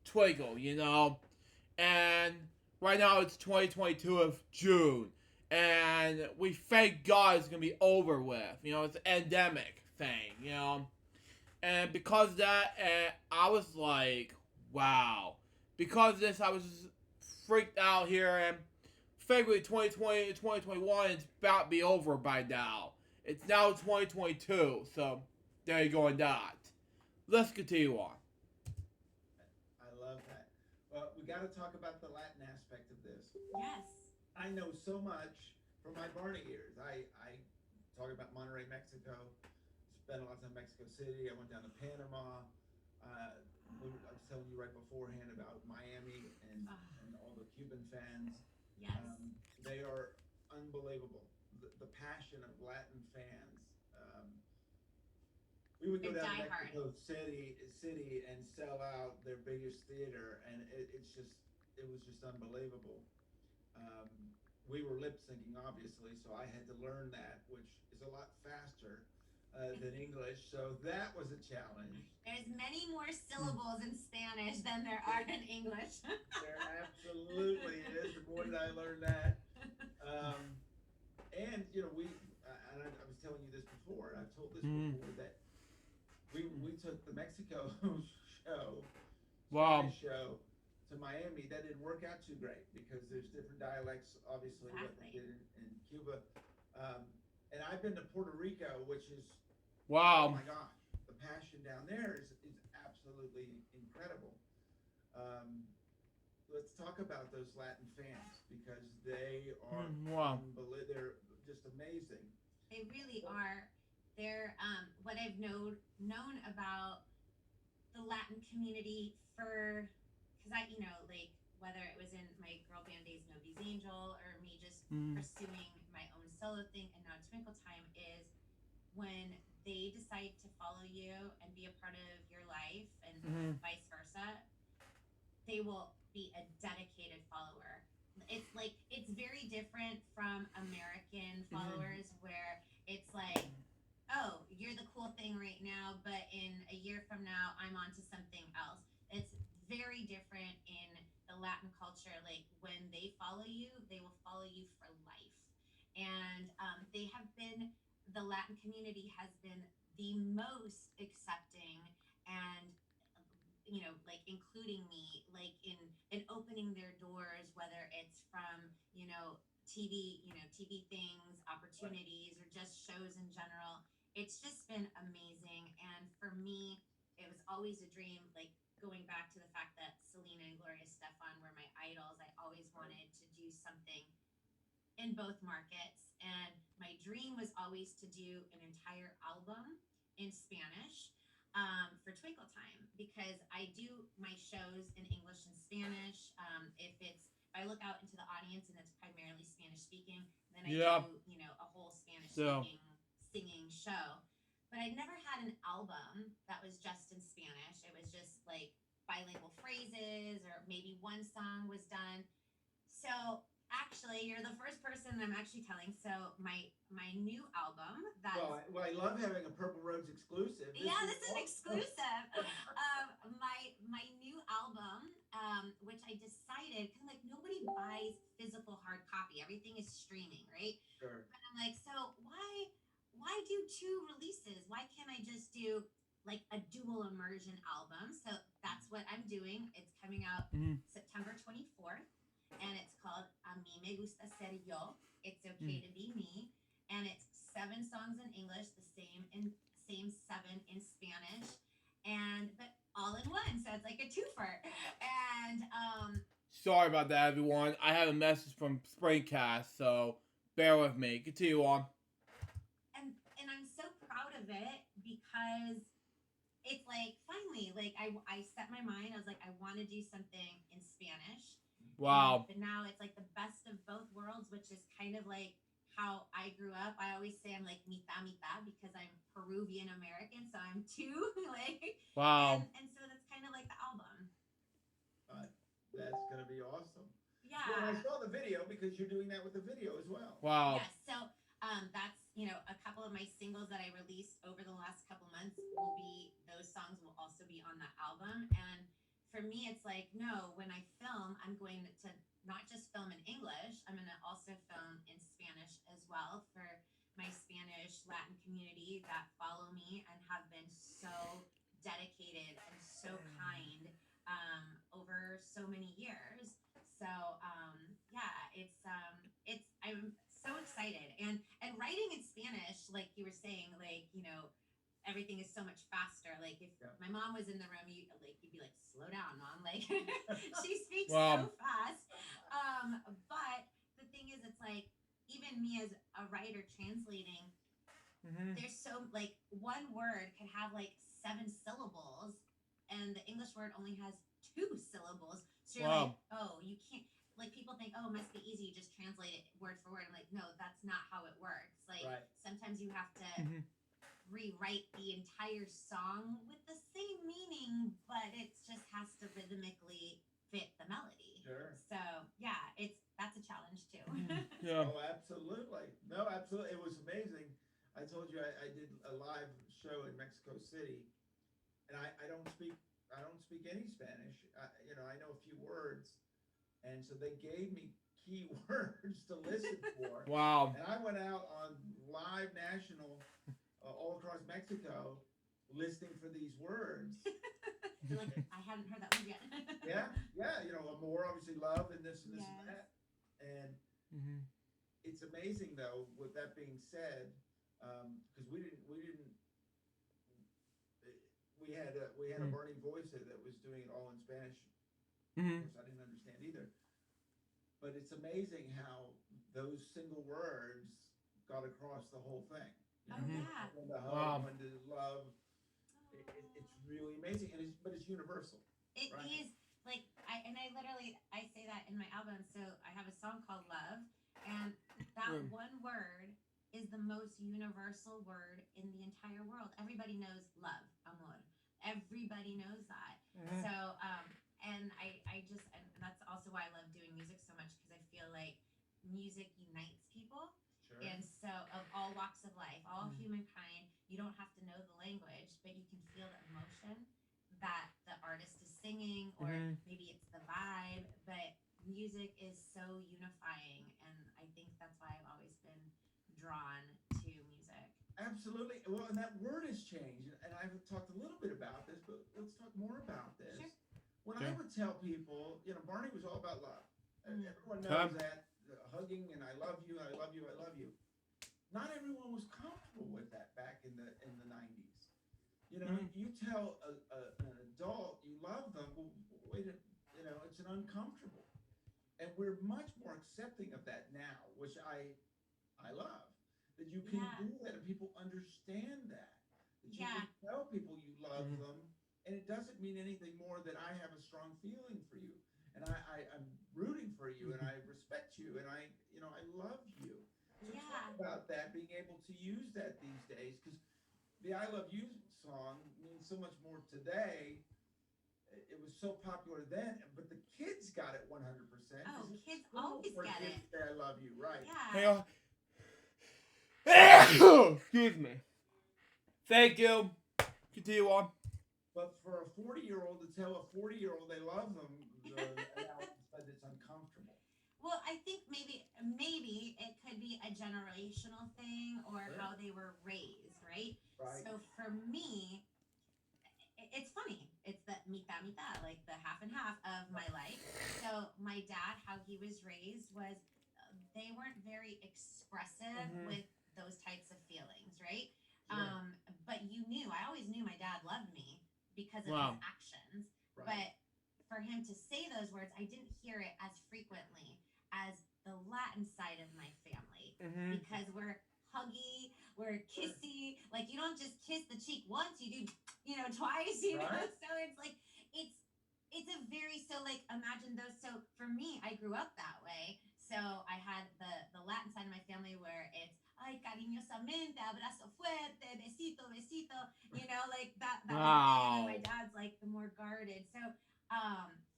Twinkle. And right now it's 2022 of June, and we thank God it's gonna be over with. It's an endemic thing. And because of that, I was like, wow. Because of this, I was just freaked out here, and February 2020 and 2021 is about to be over by now. It's now 2022, so there you go on that. Let's continue on. I love that. Well, we got to talk about the Latin aspect of this. Yes. I know so much from my Barney years. I talk about Monterrey, Mexico, spent a lot of time in Mexico City. I went down to Panama. I was telling you right beforehand about Miami and all the Cuban fans. Yes. They are unbelievable. The passion of Latin fans. We would go They're down to diehard. Mexico City and sell out their biggest theater, and it was just unbelievable. Um, we were lip syncing, obviously, so I had to learn that, which is a lot faster than English. So that was a challenge. There's many more syllables in Spanish than there are in English. There absolutely is. The more that I learned that, and I was telling you this before, and I've told this before, that we took the Mexico show, Wow. Spanish show, to Miami. That didn't work out too great because there's different dialects, obviously, what they did in Cuba. And I've been to Puerto Rico, which is, Wow. oh my gosh, the passion down there is absolutely incredible. Let's talk about those Latin fans because they are Wow. they're just amazing. They really are. They're what I've known about the Latin community for, because I, like whether it was in my girl band days, Nobody's Angel, or me just pursuing my own solo thing, and now Twinkle Time, is when they decide to follow you and be a part of your life, and vice versa, they will be a dedicated follower. It's like, it's very different from American followers where it's like, oh, you're the cool thing right now, but in a year from now, I'm on to something else. It's very different in the Latin culture. Like, when they follow you, they will follow you for life. And the Latin community has been the most accepting and, like including me, like in opening their doors, whether it's from, TV things, opportunities, or just shows in general. It's just been amazing. And for me, it was always a dream, like going back to the fact that Selena and Gloria Estefan were my idols. I always wanted to do something in both markets. And my dream was always to do an entire album in Spanish for Twinkle Time, because I do my shows in English and Spanish. If I look out into the audience and it's primarily Spanish speaking, then I do, a whole Spanish speaking singing show. But I never had an album that was just in Spanish. It was just like bilingual phrases, or maybe one song was done. So actually, you're the first person I'm actually telling. So my new album that Well, I love having a Purple Roads exclusive. This is an exclusive. My new album, which I decided, because like nobody buys physical hard copy. Everything is streaming, right? Sure. But I'm like, so why do two releases? Why can't I just do like a dual immersion album? So that's what I'm doing. It's coming out September 24th, and it's called A mí me gusta ser yo. It's okay to be me, and it's 7 songs in English, the same 7 in Spanish, but all in one. So it's like a twofer. And sorry about that, everyone. I have a message from Springcast, so bear with me. Continue on. And I'm so proud of it, because it's like, finally, like I set my mind. I was like, I want to do something in Spanish. Wow. But now it's like the best of both worlds, which is kind of like how I grew up. I always say I'm like mitad mitad, because I'm Peruvian American, so I'm two. Like, wow. And so that's kind of like the album. That's gonna be awesome. Yeah. Well, I saw the video, because you're doing that with the video as well. Wow. Yes. So that's a couple of my singles that I released over the last couple months those songs will also be on the album. And for me, it's like, no, when I film, I'm going to not just film in English, I'm going to also film in Spanish as well, for my Spanish Latin community that follow me and have been so dedicated and so kind over so many years. So yeah, I'm so excited. And writing in Spanish, like you were saying, like, everything is so much faster. Like, if my mom was in the room, you'd be like, slow down, Mom. Like, she speaks so fast. But the thing is, it's like, even me as a writer translating, there's so like one word can have like 7 syllables, and the English word only has 2 syllables. So you're like, Wow. oh, you can't. Like people think, oh, it must be easy. You just translate it word for word. I'm like, no, that's not how it works. Like Right. sometimes you have to Mhm. rewrite the entire song with the same meaning, but it just has to rhythmically fit the melody. Sure. So yeah, that's a challenge too. Yeah. Oh, absolutely. No, absolutely. It was amazing. I told you I did a live show in Mexico City, and I don't speak any Spanish. I know a few words, and so they gave me key words to listen for, Wow. and I went out on live national all across Mexico listening for these words. You're like, I hadn't heard that word yet. Yeah, yeah. Amor, obviously love, and this and this and Yes. that, and Mhm. it's amazing though. With that being said, because we had a Mm. Bernie voice that was doing it all in Spanish. Of Mhm. course, I didn't understand either. But it's amazing how those single words got across the whole thing. Oh yeah. When to hug, Wow. when to love. It's really amazing, but it's universal. It Right. is like I literally I say that in my album. So I have a song called Love, and that Mm. one word is the most universal word in the entire world. Everybody knows love, amor. Everybody knows that. Mhm. So and I just and that's also why I love doing music so much, because I feel like music unites people. Sure. And so, of all walks of life, all Mm. humankind, you don't have to know the language, but you can feel the emotion that the artist is singing, or Mhm. maybe it's the vibe. But music is so unifying, and I think that's why I've always been drawn to music. Absolutely. Well, and that word has changed, and I've talked a little bit about this, but let's talk more about this. Sure. When I Sure. would tell people, Barney was all about love. Mm. Everyone knows Okay. that hugging and I love you, I love you, I love you. Not everyone was comfortable with that back in the 90s. Mhm. You tell an adult you love them, well, wait, it's an uncomfortable, and we're much more accepting of that now, which I love. That you can Yeah. do that and people understand that. That you Yeah. can tell people you love Mhm. them, and it doesn't mean anything more than I have a strong feeling for you. And I'm rooting for you, and I respect you, and I love you. So talk Yeah. about that, being able to use that these days, because the I Love You song means so much more today. It was so popular then, but the kids got it 100%. Oh, 'Cause it's kids cool always for get kids it. to say I love you, right? Hey, Yeah. excuse me. Thank you. Continue on. But for a 40-year-old to tell a 40-year-old they love them, the analysis said it's uncomfortable. Well, I think maybe it could be a generational thing, or Sure. how they were raised, right? Right. So for me, it's funny. It's the mitad, like the half and half of my life. So my dad, how he was raised was, they weren't very expressive Mhm. with those types of feelings, right? Sure. But I always knew my dad loved me because of his Wow. actions. Right. But for him to say those words, I didn't hear it as frequently as the Latin side of my family, Mhm. because we're huggy, we're kissy. Like you don't just kiss the cheek once, you do, twice. Right. So it's like it's a very, so like imagine those. So for me, I grew up that way. So I had the Latin side of my family where it's ay cariñosamente, abrazo fuerte, besito, besito, like that whole thing. And then my Wow. dad's like the more guarded. So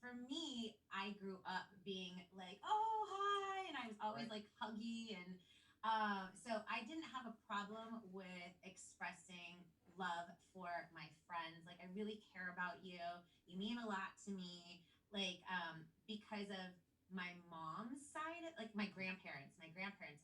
for me, I grew up being like, oh hi, and I was always Right. like huggy, and so I didn't have a problem with expressing love for my friends. Like I really care about you. You mean a lot to me. Like because of my mom's side, like my grandparents,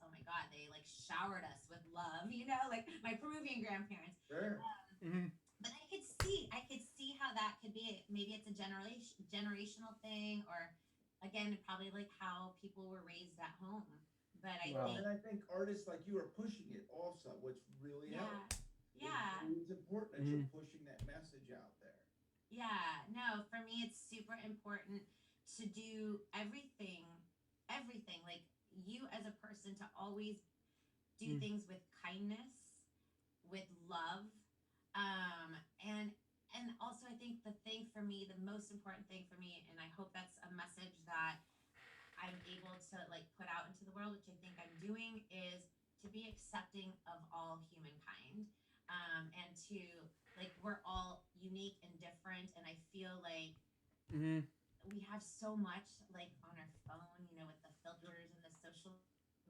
oh my god, they like showered us with love, like my Peruvian grandparents. Sure. Mhm. But I could see how that could be. Maybe it's a generational thing, or again, probably like how people were raised at home. But I Well, Wow. think, and I think artists like you are pushing it also, which really yeah, helps. yeah, It's important that Mhm. you're pushing that message out there. yeah. No, for me, it's super important to do everything. Like you as a person, to always do Mm. things with kindness, with love. And also I think the thing for me, the most important thing for me, and I hope that's a message that I'm able to like put out into the world, which I think I'm doing, is to be accepting of all humankind. And to like we're all unique and different, and I feel like Mm-hmm. we have so much like on our phone, with the filters and the social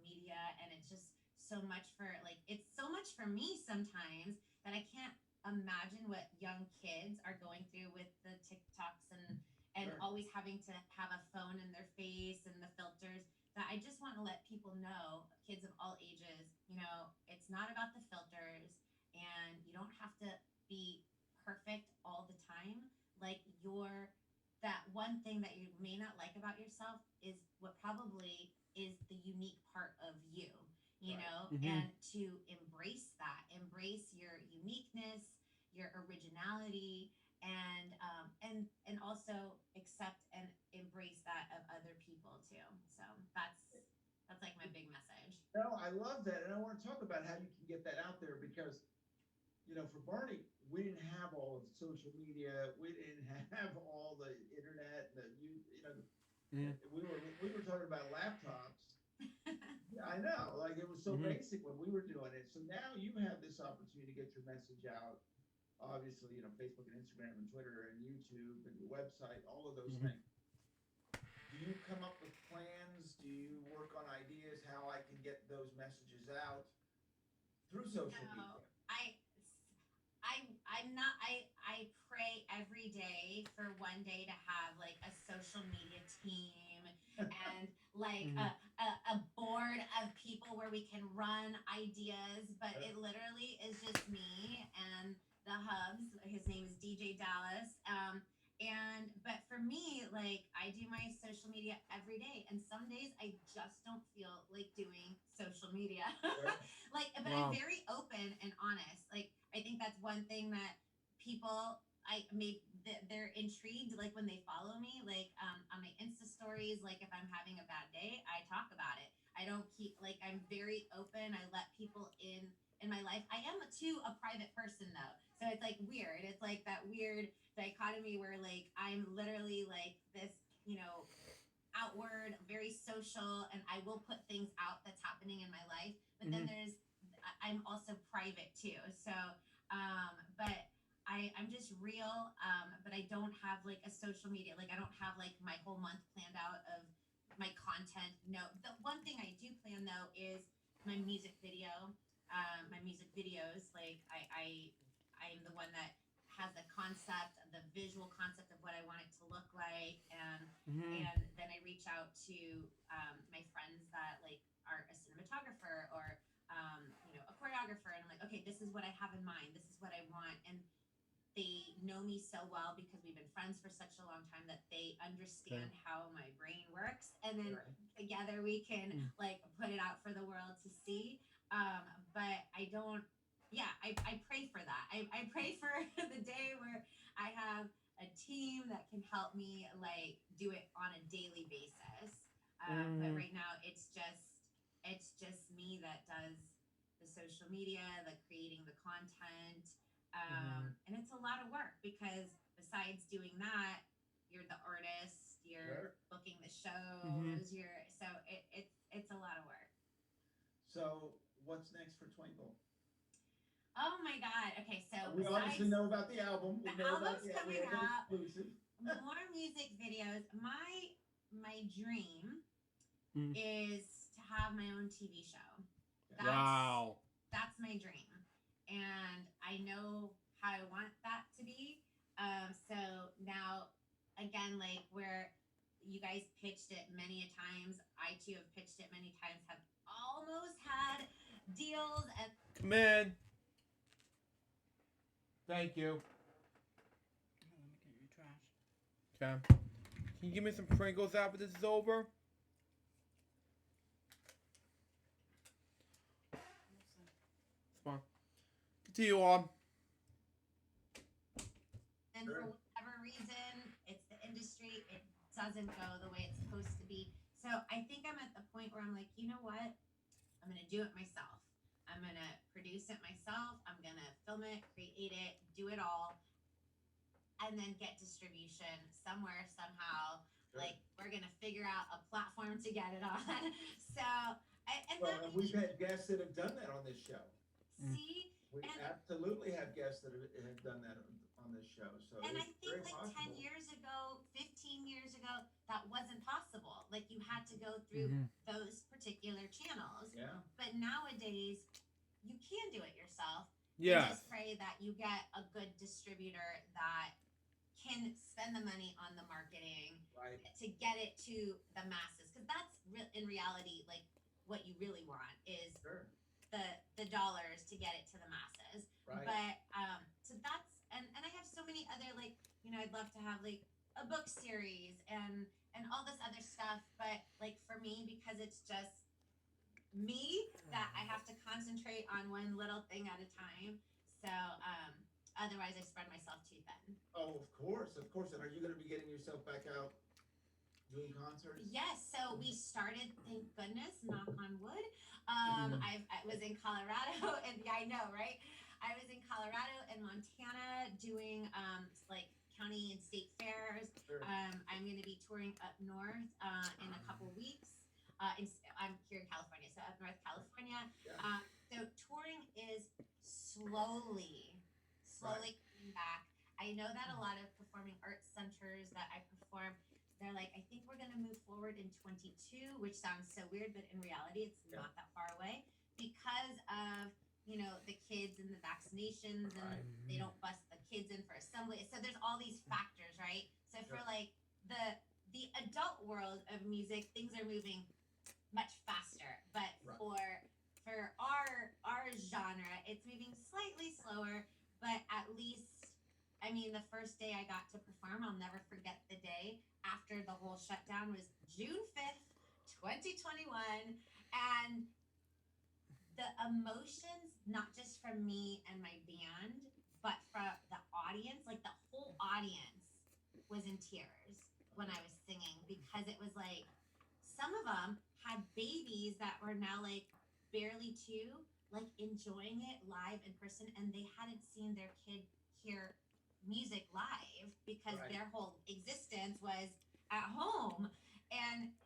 media, and it's just so much for like it's so much for me sometimes that I can't imagine what young kids are going through with the TikToks and Sure. always having to have a phone in their face and the filters. That I just want to let people know, kids of all ages, it's not about the filters, and you don't have to be perfect all the time. Like that one thing that you may not like about yourself is what probably is the unique part of you, Right. Mm-hmm. and to embrace that, embrace your uniqueness, your originality, and also accept and embrace that of other people too. So that's like my big message. No, I love that, and I want to talk about how you can get that out there because for Barney, we didn't have all of social media, we didn't have all the internet, Mm-hmm. we were talking about laptops. Yeah, I know, like it was so Mm-hmm. basic when we were doing it. So now you have this opportunity to get your message out. Obviously, Facebook and Instagram and Twitter and YouTube and your website, all of those Mm-hmm. things. Do you come up with plans? Do you work on ideas how I can get those messages out through social No, media? I'm not. I pray every day for one day to have like a social media team and like Mm-hmm. a board of people where we can run ideas, but Sure. it literally is just me and the hubs. His name is DJ Dallas. And but for me, like I do my social media every day, and some days I just don't feel like doing social media. Sure. Like, but I'm Wow. very open and honest. Like, I think that's one thing that people they're intrigued like when they follow me like on my Insta stories. Like if I'm having a bad day, I talk about it. I don't keep like I'm very open. I let people in my life. I am too a private person though, so it's like weird. It's like that weird dichotomy where like I'm literally like this, you know, outward, very social, and I will put things out that's happening in my life. But then Mm-hmm. I'm also private too. So, but I'm just real. But I don't have like a social media. Like I don't have like my whole month planned out of my content. No, the one thing I do plan though is my music video. My music videos. Like I'm the one that has the concept, the visual concept of what I want it to look like, Mm-hmm. and then I reach out to my friends that like are a cinematographer or a choreographer, and I'm like, okay, this is what I have in mind. This is what I want, and they know me so well because we've been friends for such a long time that they Okay. understand how my brain works, and then Right. together we can Mm. like put it out for the world to see. But I don't. Yeah, I pray for that. I pray for the day where I have a team that can help me like do it on a daily basis. But Mm-hmm. right now it's just me that does the social media, the creating the content, Mm-hmm. and it's a lot of work because besides doing that, you're the artist, you're Sure. booking the Mm-hmm. shows, it's a lot of work. So what's next for Twinkle? Oh my god. Okay, so We obviously besides know about the album. the We know about album's we coming have an out, exclusive. more music videos. My dream Mm-hmm. is to have my own TV show. That's Wow. that's my dream, and I know how I want that to be. So now, again, like where you guys pitched it many a times, I too have pitched it many times. Have almost had deals, and Come in. Thank you. Let me get your trash. Okay. Can you give me some Pringles after this is over? It's fine. Continue on. and for Sure. whatever reason, it's the industry. It doesn't go the way it's supposed to be. So I think I'm at the point where I'm like, you know what? I'm gonna do it myself. I'm gonna produce it myself. I'm gonna film it, create it, do it all, and then get distribution somewhere, somehow. Sure. Like, we're gonna figure out a platform to get it on. So, and Well, that and we've had guests that have done that on this show. see, We and absolutely have guests that have done that on this show. So and I it's think very like possible. 10 years ago, 15 years ago, that wasn't possible. Like, you had to go through those particular channels. Yeah. But nowadays, you can do it yourself. Yeah. And just pray that you get a good distributor that can spend the money on the marketing Right. to get it to the masses. Because that's in reality, like, what you really want is Sure. the dollars to get it to the masses. Right. But so that's and I have so many other, like, I'd love to have like a book series and all this other stuff. But like, for me, because it's just me, that I have to concentrate on one little thing at a time. So otherwise I spread myself too thin. Oh, of course, of course. And are you going to be getting yourself back out doing concerts? Yes, so we started, thank goodness, knock on wood. I was in Colorado, and yeah, I know, right? I was in Colorado and Montana doing like county and state fairs. Sure. I'm going to be touring up north in a couple weeks. I'm here in California, so up north California. Yeah. So touring is slowly coming back. I know that a lot of performing arts centers that I perform, they're like, I think we're going to move forward in 22, which sounds so weird, but in reality, it's not that far away because of, the kids and the vaccinations, and they don't bust the kids in for assembly. So there's all these factors, right? So for like the adult world of music, things are moving much faster, but for our genre, it's moving slightly slower. But at least, the first day I got to perform, I'll never forget the day after the whole shutdown was June 5th, 2021. And the emotions, not just from me and my band, but from the audience, like the whole audience was in tears when I was singing, because it was like, some of them had babies that were now like barely 2, like enjoying it live in person, and they hadn't seen their kid hear music live because their whole existence was at home. And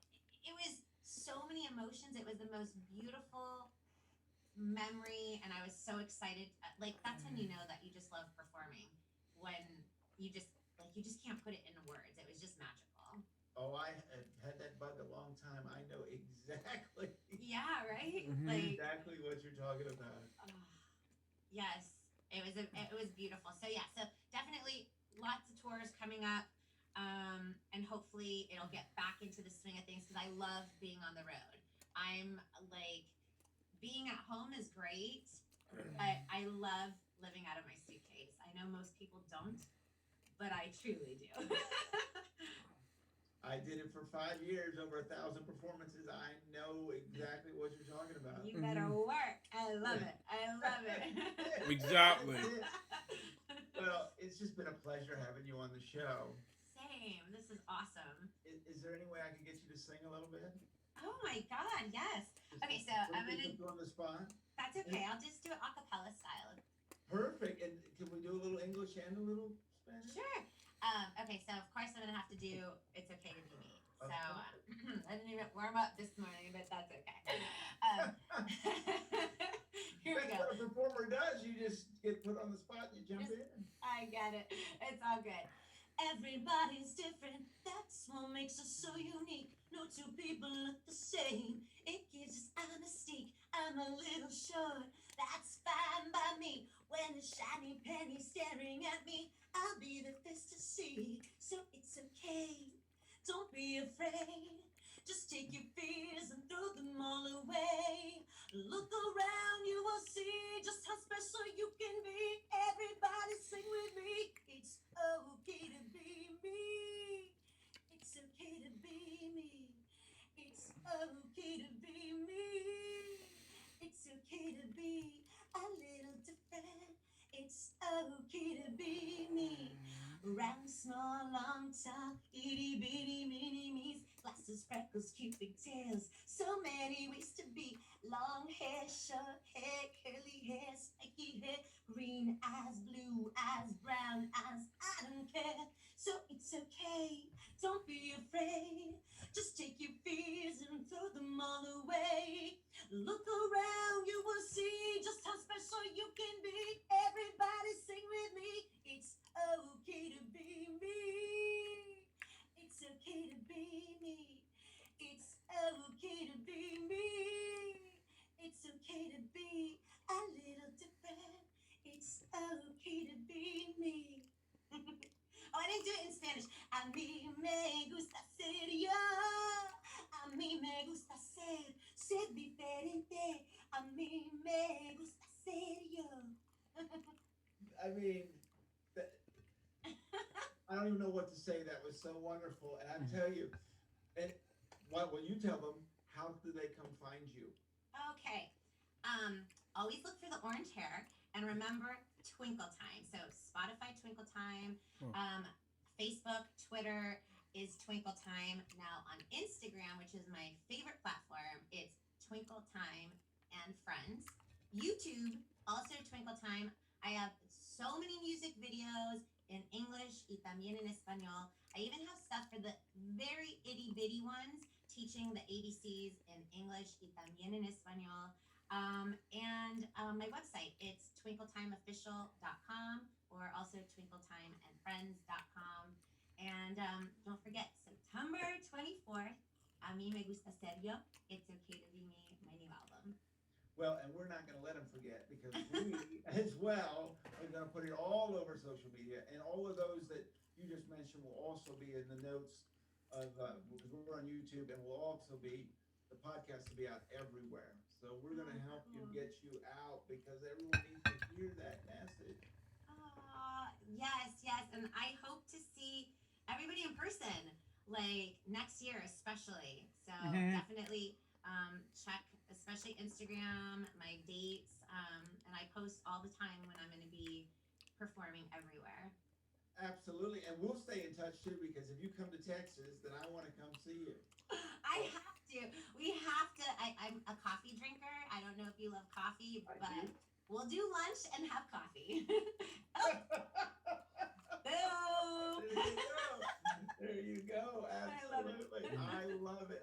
it was so many emotions. It was the most beautiful memory, and I was so excited. Like, that's when you know that you just love performing, when you just can't put it into words. It was just magical. Oh, I have had that bug a long time. I know exactly. Yeah, right? Like, exactly what you're talking about. yes, it was beautiful. So yeah, so definitely lots of tours coming up, and hopefully it'll get back into the swing of things, because I love being on the road. I'm like, being at home is great, but I love living out of my suitcase. I know most people don't, but I truly do. I did it for 5 years, over 1,000 performances. I know exactly what you're talking about. You better work. I love it. Exactly. Well, it's just been a pleasure having you on the show. Same. This is awesome. Is there any way I can get you to sing a little bit? Oh my God, yes. Okay, so I'm gonna. Put you on the spot. That's okay. I'll just do it a cappella style. Perfect. And can we do a little English and a little Spanish? Sure. Okay, so of course I'm gonna have to do "It's Okay to Be Me." So I didn't even warm up this morning, but that's okay. Here we That's go. what a performer does. You just get put on the spot. You jump in. I get it. It's all good. Everybody's different. That's what makes us so unique. No two people look the same. It gives us honesty. I'm a little short. That's fine by me. When a shiny penny staring at me, I'll be the first to see. So it's okay. Don't be afraid. Just take your fears and throw them all away. Look around, you will see just how special you can be. Everybody sing with me. It's okay to be me. It's okay to be me. It's okay to be me. It's okay to be a little different. It's okay to be me. Round, small, long, tall, itty bitty mini me's. glasses, freckles, cute pigtails. So many ways to be. Long hair, short hair, curly hair, spiky hair, green eyes, blue eyes, brown eyes. I don't care. So it's okay. Don't be afraid. Just take your fears and throw them all away. Look around, you will see just how special you can be. Everybody sing with me. It's okay to be me. It's okay to be me. It's okay to be me. It's okay to be a little different. It's okay to be me. Oh, I didn't do it in Spanish. A mí me gusta ser yo. A mí me gusta ser diferente. A mí me gusta ser yo. I mean, I don't even know what to say. That was so wonderful. And I tell you, and what will you tell them? How do they come find you? Okay. Always look for the orange hair and remember Twinkle Time. So Spotify Twinkle Time, Facebook, Twitter is Twinkle Time. Now on Instagram, which is my favorite platform, it's Twinkle Time and Friends. YouTube, also Twinkle Time. I have so many music videos in English y también en español. I even have stuff for the very itty bitty ones, teaching the ABCs in English y también en español. My website, it's twinkletimeofficial.com or also twinkletimeandfriends.com. And don't forget, September 24th, A mí me gusta ser yo, It's Okay to Be Me, my new album. Well, and we're not going to let them forget because we, as well, are going to put it all over social media. And all of those that you just mentioned will also be in the notes of, because we're on YouTube and will also be, the podcast will be out everywhere. So we're going to help you get you out because everyone needs to hear that message. Yes. And I hope to see everybody in person, like next year especially. So definitely check, especially Instagram, my dates, and I post all the time when I'm going to be performing everywhere. Absolutely. And we'll stay in touch too because if you come to Texas, then I want to come see you. I have to. We have to. I'm a coffee drinker. I don't know if you love coffee, but we'll do lunch and have coffee. Boom! There you go. Absolutely. I love it.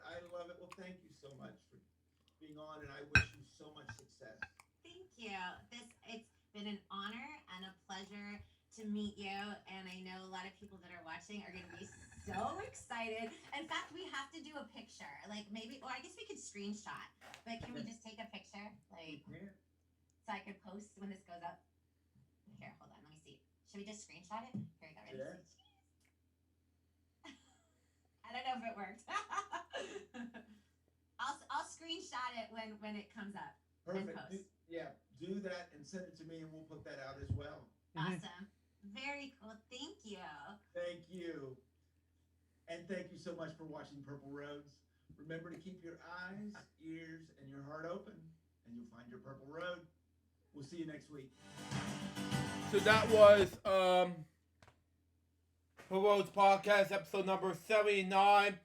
Well, thank you so much for being on, and I wish you so much success. Thank you. It's been an honor and a pleasure to meet you, and I know a lot of people that are watching are going to be so excited. In fact, we have to do a picture, like maybe, or I guess we could screenshot, but can we just take a picture, like, so I could post when this goes up? Here, hold on, let me see. Should we just screenshot it? Here we go, ready? Yeah. I don't know if it worked. I'll screenshot it when it comes up. Perfect. And post. Do that and send it to me, and we'll put that out as well. Awesome. Very cool. Thank you. Thank you. And thank you so much for watching Purple Roads. Remember to keep your eyes, ears, and your heart open, and you'll find your purple road. We'll see you next week. So that was Purple Roads Podcast, episode number 79.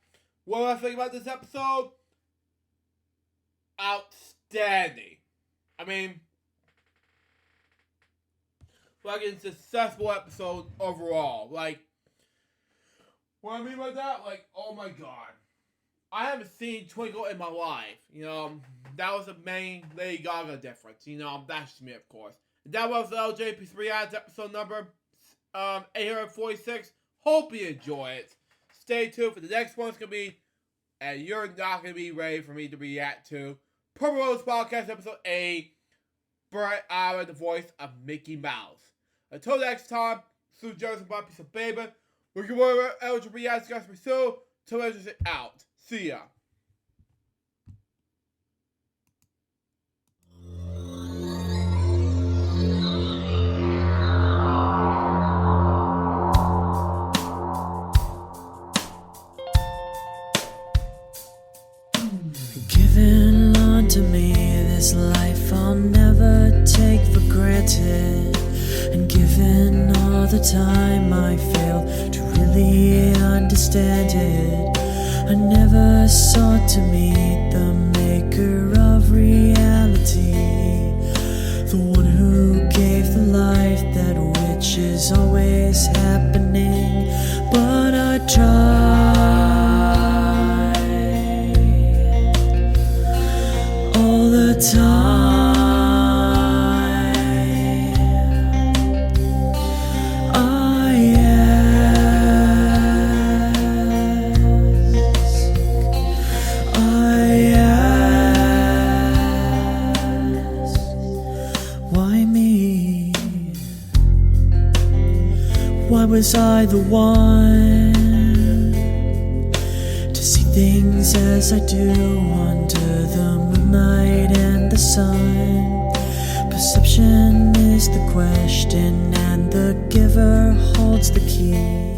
What do I think about this episode? Outstanding. I mean, like a successful episode overall. Like, what I mean by that, like, oh my god. I haven't seen Twinkle in my life. You know, that was the main Lady Gaga difference. You know, that's me, of course. That was LJPCBM episode number 846. Hope you enjoy it. Stay tuned for the next one. It's going to be, and you're not going to be ready for me to react to, Purple Roads Podcast episode 8, Bright Ira, the voice of Mickey Mouse. Until next time, Sue Joseph, my piece of baby. We're going to LJPCBM, guys, for Sue. Till it's out. See ya. Given unto me this life I'll never take for granted, and given all the time I failed to really understand it, I never sought to meet the maker of reality, the one who gave the life that which is always happening. But I tried all the time. Why me? Why was I the one to see things as I do under the moonlight and the sun? Perception is the question, and the giver holds the key.